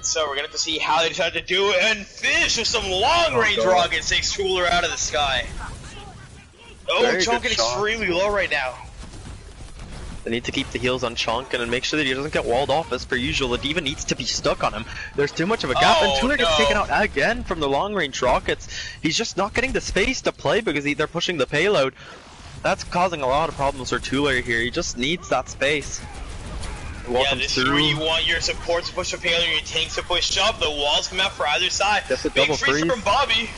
So we're gonna have to see how they decide to do it and finish with some long-range rockets. Takes Cooler out of the sky. Oh, Chonkin extremely low right now. They need to keep the heals on Chonkin and make sure that he doesn't get walled off as per usual. It even needs to be stuck on him. There's too much of a gap, and Tuller gets taken out again from the long-range rockets. He's just not getting the space to play because they're pushing the payload. That's causing a lot of problems for Tuller here. He just needs that space. Yeah, this is where you want your support to push the payload and your tanks to push up. The walls come out for either side. That's a big double freeze from Bobby.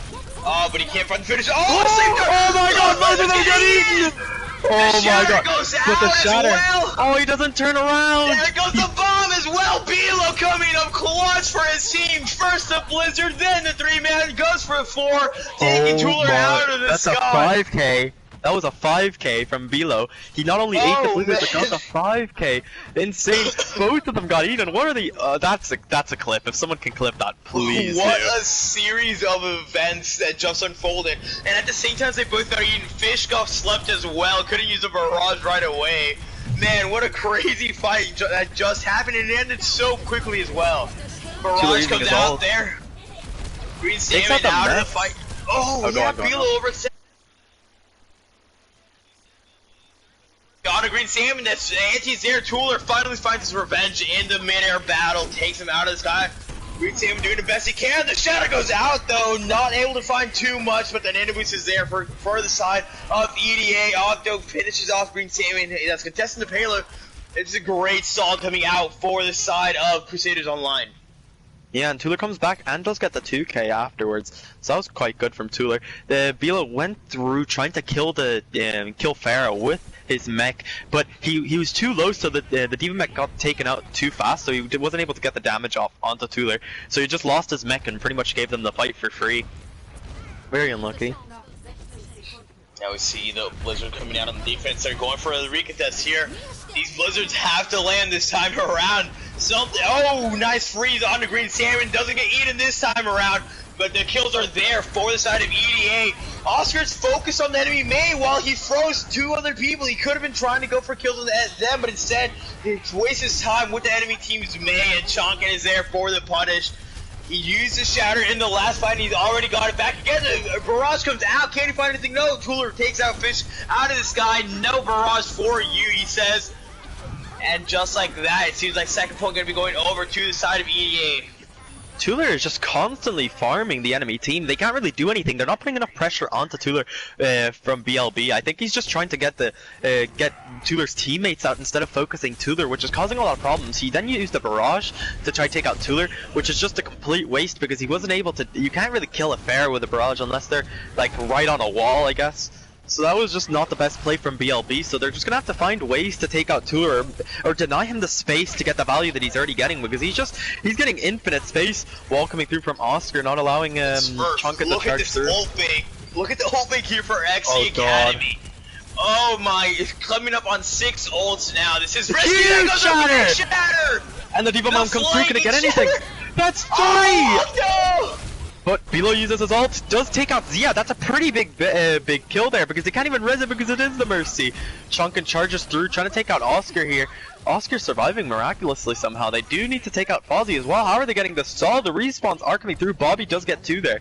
Oh, but he can't find the finish. Oh, oh my god, Blizzard got eaten! Oh my god, but the shatter. Well. Oh, he doesn't turn around! There goes the bomb as well! Bilo coming up clutch for his team! First the Blizzard, then the 3-man, goes for 4, taking Tuller out of the sky! That's a 5k! That was a 5k from Bilo. He not only ate the Blizzard, but got the 5k. Insane. Both of them got eaten. What are the... that's a clip. If someone can clip that, please What a series of events that just unfolded. And at the same time, they both got eaten. Fish got slept as well. Couldn't use a barrage right away. Man, what a crazy fight that just happened. And it ended so quickly as well. Barrage comes out there. Green Salmon out of the fight. Oh, yeah, Bilo over... On a Green Salmon, that's anti-Zare. Tuller finally finds his revenge in the mid-air battle, takes him out of the sky. Green Salmon doing the best he can. The shadow goes out though, not able to find too much, but the nano boost is there for the side of EDA. Octo finishes off Green Salmon. That's contesting the payload. It's a great stall coming out for the side of Crusaders Online. Yeah, and Tuller comes back and does get the 2k afterwards, so that was quite good from Tuller. The Bilo went through trying to kill kill Pharah with his mech, but he was too low, so that the D.Va mech got taken out too fast, so he wasn't able to get the damage off onto Tuller. So he just lost his mech and pretty much gave them the fight for free. Very unlucky. Now we see the Blizzard coming out on the defense. They're going for a recontest here. These Blizzards have to land this time around. Oh, nice freeze on the Green Salmon. Doesn't get eaten this time around, but the kills are there for the side of EDA. Oscar's focused on the enemy May while he throws 2 other people. He could have been trying to go for kills on them, but instead he wastes his time with the enemy team's May, and Chonkin is there for the punish. He used the shatter in the last fight and he's already got it back again. The barrage comes out. Can't he find anything? No. Tuller takes out Fish out of the sky. No barrage for you, he says. And just like that, it seems like second point going to be going over to the side of EDA. Tuller is just constantly farming the enemy team. They can't really do anything. They're not putting enough pressure onto Tuller from BLB. I think he's just trying to get Tuller's teammates out instead of focusing Tuller, which is causing a lot of problems. He then used the barrage to try to take out Tuller, which is just a complete waste because he wasn't able to. You can't really kill a Pharah with a barrage unless they're like right on a wall, I guess. So that was just not the best play from BLB, so they're just gonna have to find ways to take out Tuller or deny him the space to get the value that he's already getting, because he's getting infinite space while coming through from Oscar, not allowing Chonkin to charge through. Look at the ult bait here for XC Academy. Oh my, it's coming up on 6 ults now. This is risky. There goes the shatter! And the D.Va Mom comes through, can it get anything? That's 3! Oh, no! But Bilo uses his ult, does take out Zia. That's a pretty big kill there because they can't even res it because it is the Mercy. Chonkin charges through, trying to take out Oscar here. Oscar's surviving miraculously somehow. They do need to take out Fozzie as well. How are they getting the stall? The respawns are coming through. Bobby does get 2 there.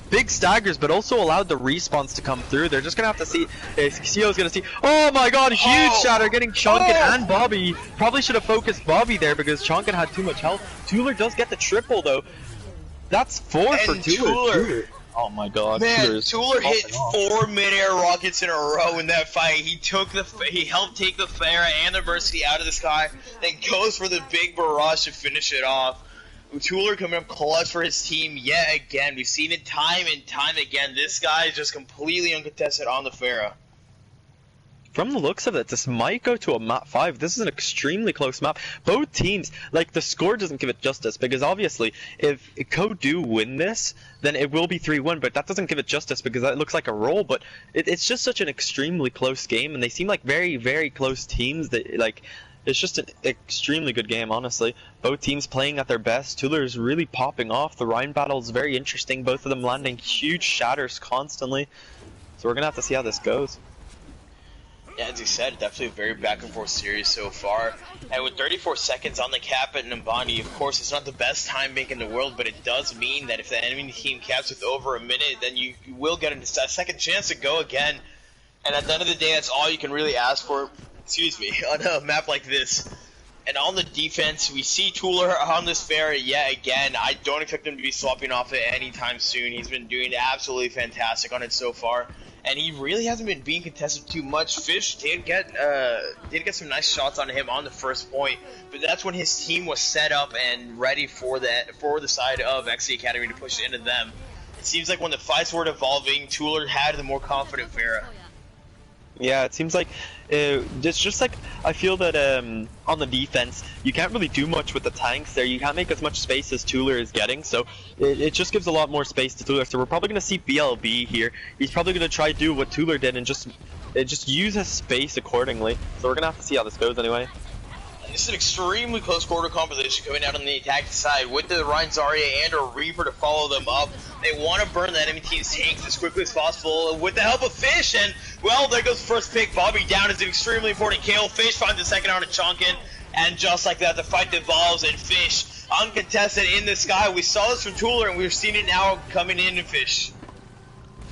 Big staggers, but also allowed the respawns to come through. They're just gonna have to see. CEO's gonna see. Oh my god, huge shatter getting Chonkin and Bobby. Probably should have focused Bobby there because Chonkin had too much health. Tuller does get the triple though. That's 4 for Tuller. Oh my god. Man, Tuller hit 4 mid-air rockets in a row in that fight. He helped take the Pharah and the Mercy out of the sky, then goes for the big barrage to finish it off. Tuller coming up clutch for his team yet again. We've seen it time and time again. This guy is just completely uncontested on the Pharah. From the looks of it, this might go to a map 5. This is an extremely close map. Both teams, like, the score doesn't give it justice, because obviously, if Code do win this, then it will be 3-1, but that doesn't give it justice because that looks like a roll, but it's just such an extremely close game, and they seem like very, very close teams that, like, It's just an extremely good game, honestly. Both teams playing at their best. Tuller is really popping off. The Rhine battle is very interesting. Both of them landing huge shatters constantly. So we're gonna have to see how this goes. Yeah, as you said, definitely a very back and forth series so far. And with 34 seconds on the cap at Nambani, of course, it's not the best time bank in the world, but it does mean that if the enemy team caps with over a minute, then you will get a second chance to go again. And at the end of the day, that's all you can really ask for. Excuse me, on a map like this. And on the defense, we see Tuller on this fair yet again. I don't expect him to be swapping off it anytime soon. He's been doing absolutely fantastic on it so far. And he really hasn't been being contested too much. Fish did get some nice shots on him on the first point, but that's when his team was set up and ready for the side of XC Academy to push into them. It seems like when the fights were evolving, Tuller had the more confident Farah. Yeah, it seems like it's just like I feel that on the defense you can't really do much with the tanks there. You can't make as much space as Tuller is getting, so it just gives a lot more space to Tuller. So we're probably going to see BLB here. He's probably going to try to do what Tuller did and just use his space accordingly. So we're going to have to see how this goes anyway. This is an extremely close quarter composition coming out on the attacking side with the Rhine Zarya and a Reaper to follow them up. They want to burn the enemy team's tanks as quickly as possible with the help of Fish, and well, there goes the first pick. Bobby down is an extremely important kill. Fish finds the second on a Chonkin, and just like that, the fight devolves, and Fish uncontested in the sky. We saw this from Tuller, and we've seen it now coming in Fish.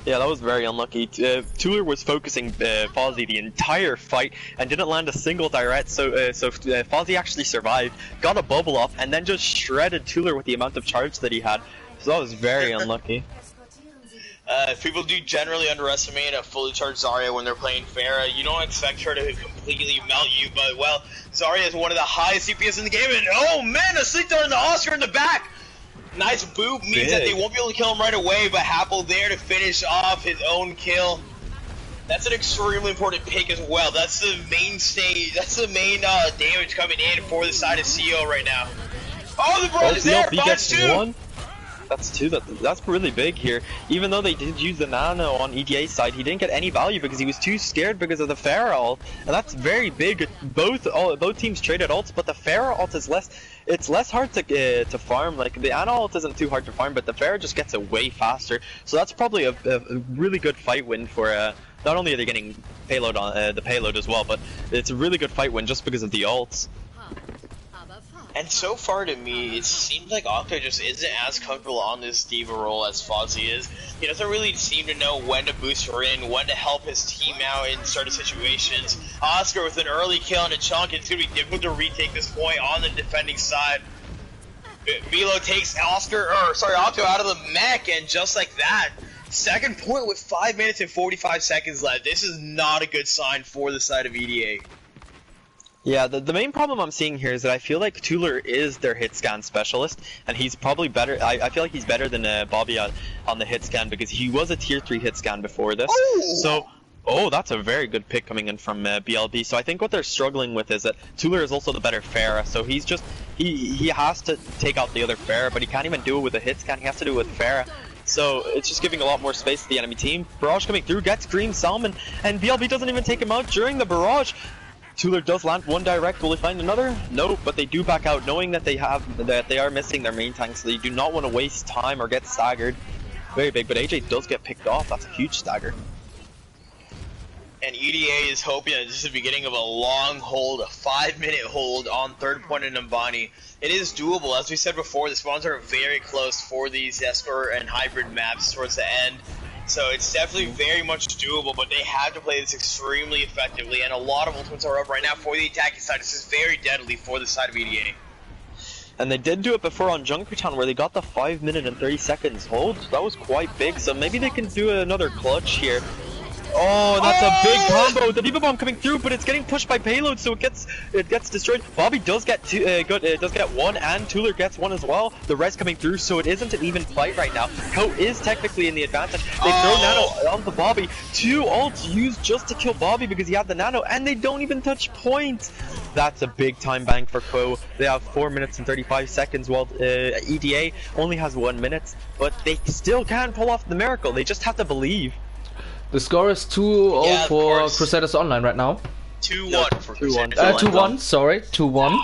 Yeah, that was very unlucky. Tuller was focusing Fozzie the entire fight and didn't land a single direct, so Fozzie actually survived, got a bubble off, and then just shredded Tuller with the amount of charge that he had. So that was very unlucky. People do generally underestimate a fully charged Zarya when they're playing Farah. You don't expect her to completely melt you, but well, Zarya is one of the highest CPS in the game, and oh man, a sleep dart in the Oscar in the back! Nice boop means that they won't be able to kill him right away, but Happel there to finish off his own kill. That's an extremely important pick as well. That's the mainstay. That's the main damage coming in for the side of CO right now. Oh, the Barrage is there. Finds two. That's two. That's really big here. Even though they did use the Nano on EDA side, he didn't get any value because he was too scared because of the Farah ult, and that's very big. Both teams traded ults, but the Farah ult is less. It's less hard to farm. Like the Ana ult isn't too hard to farm, but the Farah just gets it way faster. So that's probably a really good fight win for. Not only are they getting payload on the payload as well, but it's a really good fight win just because of the ults. And so far to me, it seems like Octo just isn't as comfortable on this diva role as Fozzie is. He doesn't really seem to know when to boost her in, when to help his team out in certain situations. Oscar with an early kill and a chunk, it's going to be difficult to retake this point on the defending side. Milo takes Octo out of the mech, and just like that, second point with 5 minutes and 45 seconds left. This is not a good sign for the side of EDA. Yeah, the main problem I'm seeing here is that I feel like Tuller is their hit scan specialist, and he's probably better. I feel like he's better than Bobby on the hit scan because he was a tier 3 hit scan before this. Ooh. So, that's a very good pick coming in from BLB. So I think what they're struggling with is that Tuller is also the better Farah. So he's just he has to take out the other Farah, but he can't even do it with a hit scan. He has to do it with Farah. So it's just giving a lot more space to the enemy team. Barrage coming through, gets Green Salmon, and BLB doesn't even take him out during the barrage. Tuller does land one direct. Will he find another? No, but they do back out, knowing that they are missing their main tank, so they do not want to waste time or get staggered. Very big, but AJ does get picked off. That's a huge stagger. And EDA is hoping that this is the beginning of a long hold, a 5-minute hold on third point in Nambani. It is doable. As we said before, the spawns are very close for these Esper and hybrid maps towards the end. So it's definitely very much doable, but they have to play this extremely effectively, and a lot of ultimates are up right now for the attacking side. This is very deadly for the side of EDA. And they did do it before on Junkertown, where they got the 5 minute and 30 seconds hold. That was quite big, so maybe they can do another clutch here. Oh, that's a big combo. The Diva Bomb coming through, but it's getting pushed by payload, so it gets destroyed. Bobby does get does get one, and Tuller gets one as well. The res coming through, so it isn't an even fight right now. Co is technically in the advantage. They throw Nano on the Bobby. 2 ults used just to kill Bobby because he had the Nano, and they don't even touch points. That's a big time bank for Co. They have 4 minutes and 35 seconds, while EDA only has 1 minute. But they still can pull off the miracle. They just have to believe. The score is 2-0 for Crusaders Online right now. 2-1 for 2-1. 2-1, sorry, 2-1.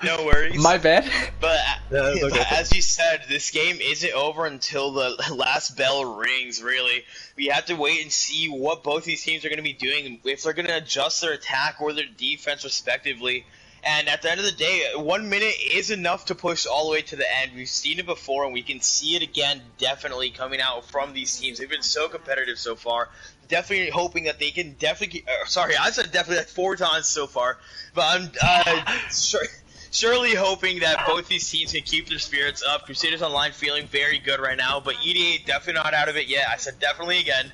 No worries. My bad. But, okay. but as you said, this game isn't over until the last bell rings, really. We have to wait and see what both these teams are going to be doing, if they're going to adjust their attack or their defense respectively. And at the end of the day, 1 minute is enough to push all the way to the end. We've seen it before, and we can see it again definitely coming out from these teams. They've been so competitive so far. Definitely hoping that they can definitely sorry, I said definitely like 4 times so far. But I'm surely hoping that both these teams can keep their spirits up. Crusaders Online feeling very good right now, but EDA definitely not out of it yet. I said definitely again.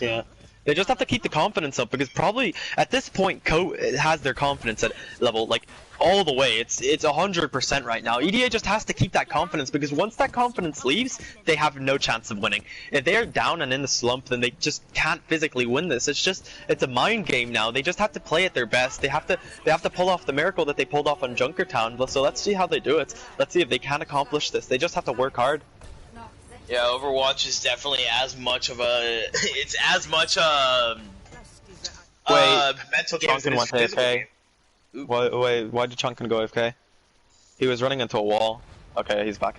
Yeah. They just have to keep the confidence up, because probably at this point has their confidence at level like all the way. It's 100% right now. EDA just has to keep that confidence, because once that confidence leaves, they have no chance of winning. If they're down and in the slump, then they just can't physically win this. It's a mind game now. They just have to play at their best. They have to pull off the miracle that they pulled off on Junkertown. So let's see how they do it. Let's see if they can accomplish this. They just have to work hard. Yeah, Overwatch is definitely as much of a mental game as it is physical game. Why did Chunkin go AFK? He was running into a wall. Okay, he's back.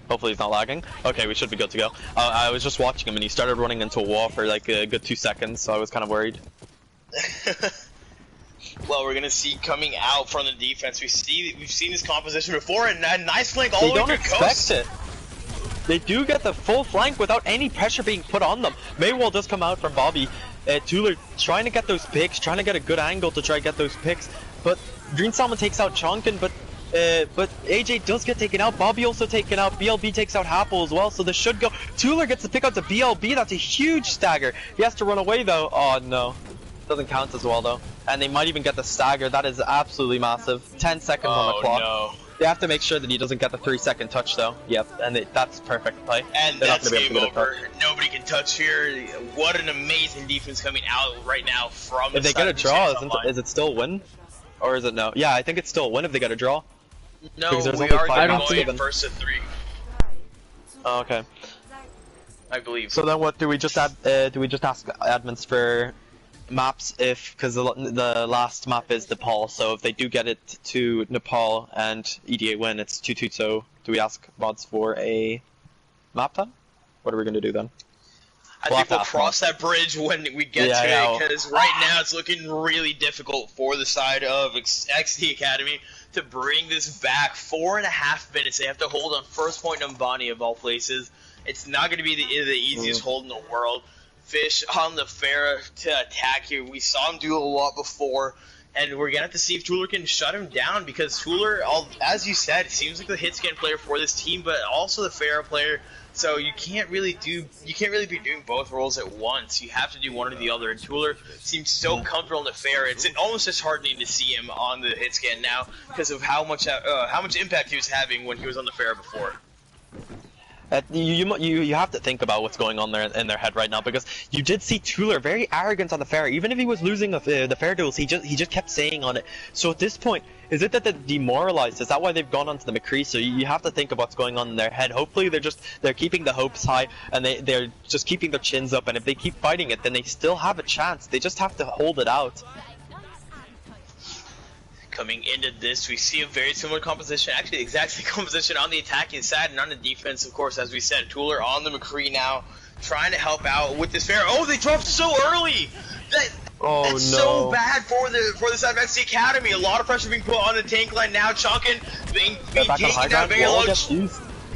Hopefully he's not lagging. Okay, we should be good to go. I was just watching him and he started running into a wall for like a good 2 seconds, so I was kind of worried. Well, we're gonna see coming out from the defense. We've seen this composition before, and a nice flank all the way to the coast. They don't expect it. They do get the full flank without any pressure being put on them. Maywall does come out from Bobby. Tuller trying to get those picks, trying to get a good angle to try to get those picks. But Green Salmon takes out Chonkin, but AJ does get taken out. Bobby also taken out. BLB takes out Happle as well, so this should go. Tuller gets the pick out to BLB. That's a huge stagger. He has to run away though. Oh no. Doesn't count as well though. And they might even get the stagger. That is absolutely massive. 10 seconds on the clock. No. They have to make sure that he doesn't get the 3-second touch though. Yep, and that's perfect play. And that's game over. Nobody can touch here. What an amazing defense coming out right now from the If they get a draw, is it still a win? Or is it no? Yeah, I think it's still a win if they get a draw. No, we are going first to 3. Oh, okay. I believe. So then what, do we just ask admins for maps because the last map is Nepal, so if they do get it to Nepal and EDA win, it's 2-2, so do we ask mods for a map then? What are we going to do then? I think we'll cross that bridge when we get to it, because right now it's looking really difficult for the side of XD Academy to bring this back. 4.5 minutes, they have to hold on first point on Bonnie of all places. It's not going to be the easiest hold in the world. Fish on the Pharah to attack here. We saw him do a lot before, and we're gonna have to see if Tuller can shut him down, because Tuller, as you said, it seems like the hit scan player for this team, but also the Pharah player. So you can't really be doing both roles at once. You have to do one or the other. And Tuller seems so comfortable in the Pharah. It's almost disheartening to see him on the hit scan now because of how much impact he was having when he was on the Pharah before. You have to think about what's going on there in their head right now, because you did see Tuller very arrogant on the Pharah. Even if he was losing the Pharah duels, he just kept saying on it. So at this point, is it that they're demoralized? Is that why they've gone onto the McCree? So you have to think of what's going on in their head. Hopefully they're keeping the hopes high, and they're just keeping their chins up, and if they keep fighting it, then they still have a chance. They just have to hold it out. Coming into this, we see a very similar composition, actually the exact same composition on the attacking side and on the defense, of course, as we said. Tuller on the McCree now, trying to help out with this Pharah. Oh, they dropped so early! That's so bad for the side of XC Academy. A lot of pressure being put on the tank line now. Chunkin being taken down very low.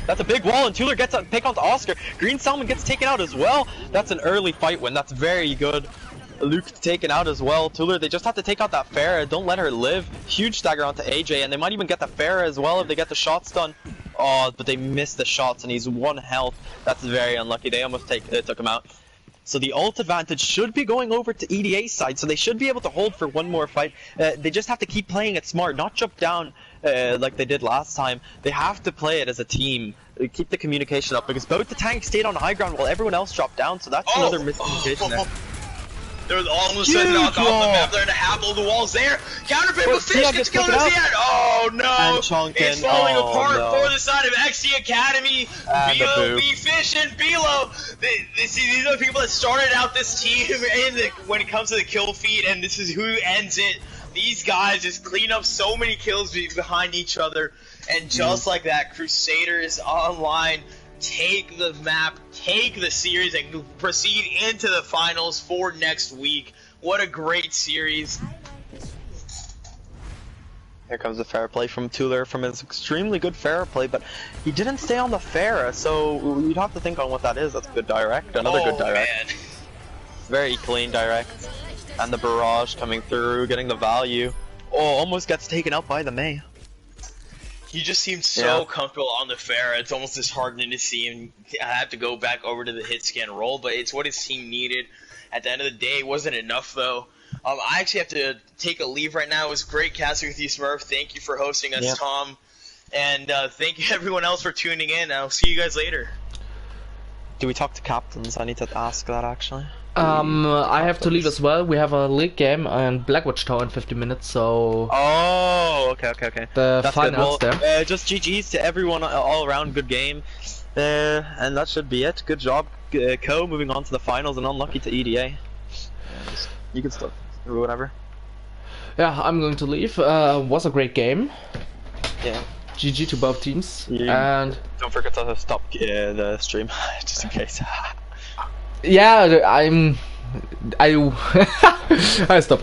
That's a big wall, and Tuller gets a pick onto Oscar. Green Salmon gets taken out as well. That's an early fight win. That's very good. Luke taken out as well. Tuller, they just have to take out that Pharah. Don't let her live. Huge stagger onto AJ, and they might even get the Pharah as well if they get the shots done. Oh, but they missed the shots, and he's 1 health. That's very unlucky. They almost took him out. So the ult advantage should be going over to EDA's side, so they should be able to hold for one more fight. They just have to keep playing it smart, not jump down like they did last time. They have to play it as a team. Keep the communication up, because both the tanks stayed on high ground while everyone else dropped down, so that's another miscommunication there. There was almost a knock off the map there and a half of the walls there. Counterpick with Fish gets killed in the end. Oh no! It's falling apart for the side of XD Academy. BO, B-Fish, and Bilo. These are the people that started out this team when it comes to the kill feed, and this is who ends it. These guys just clean up so many kills behind each other, and just like that, Crusaders online take the map, take the series, and proceed into the finals for next week. What a great series. Here comes the fair play from Tuller from his extremely good fair play, but he didn't stay on the fair, so you'd have to think on what that is. That's good direct, another good direct. Man. Very clean direct. And the barrage coming through, getting the value. Oh, almost gets taken out by the May. He just seems so comfortable on the fair. It's almost disheartening to see him have to go back over to the hit scan roll, but it's what his team needed. At the end of the day, it wasn't enough though. I actually have to take a leave right now. It was great casting with you, Smurf. Thank you for hosting us, Tom. And thank you everyone else for tuning in. I'll see you guys later. Do we talk to captains? I need to ask that actually. I have to leave as well. We have a league game and Blackwatch Tower in 50 minutes, so... Oh, okay. The finals there. Just GG's to everyone, all around, good game. And that should be it. Good job, Co. Moving on to the finals, and unlucky to EDA. You can start, or whatever. Yeah, I'm going to leave. Was a great game. Yeah. GG to both teams. And don't forget to stop the stream, just in case. Yeah, I stopped.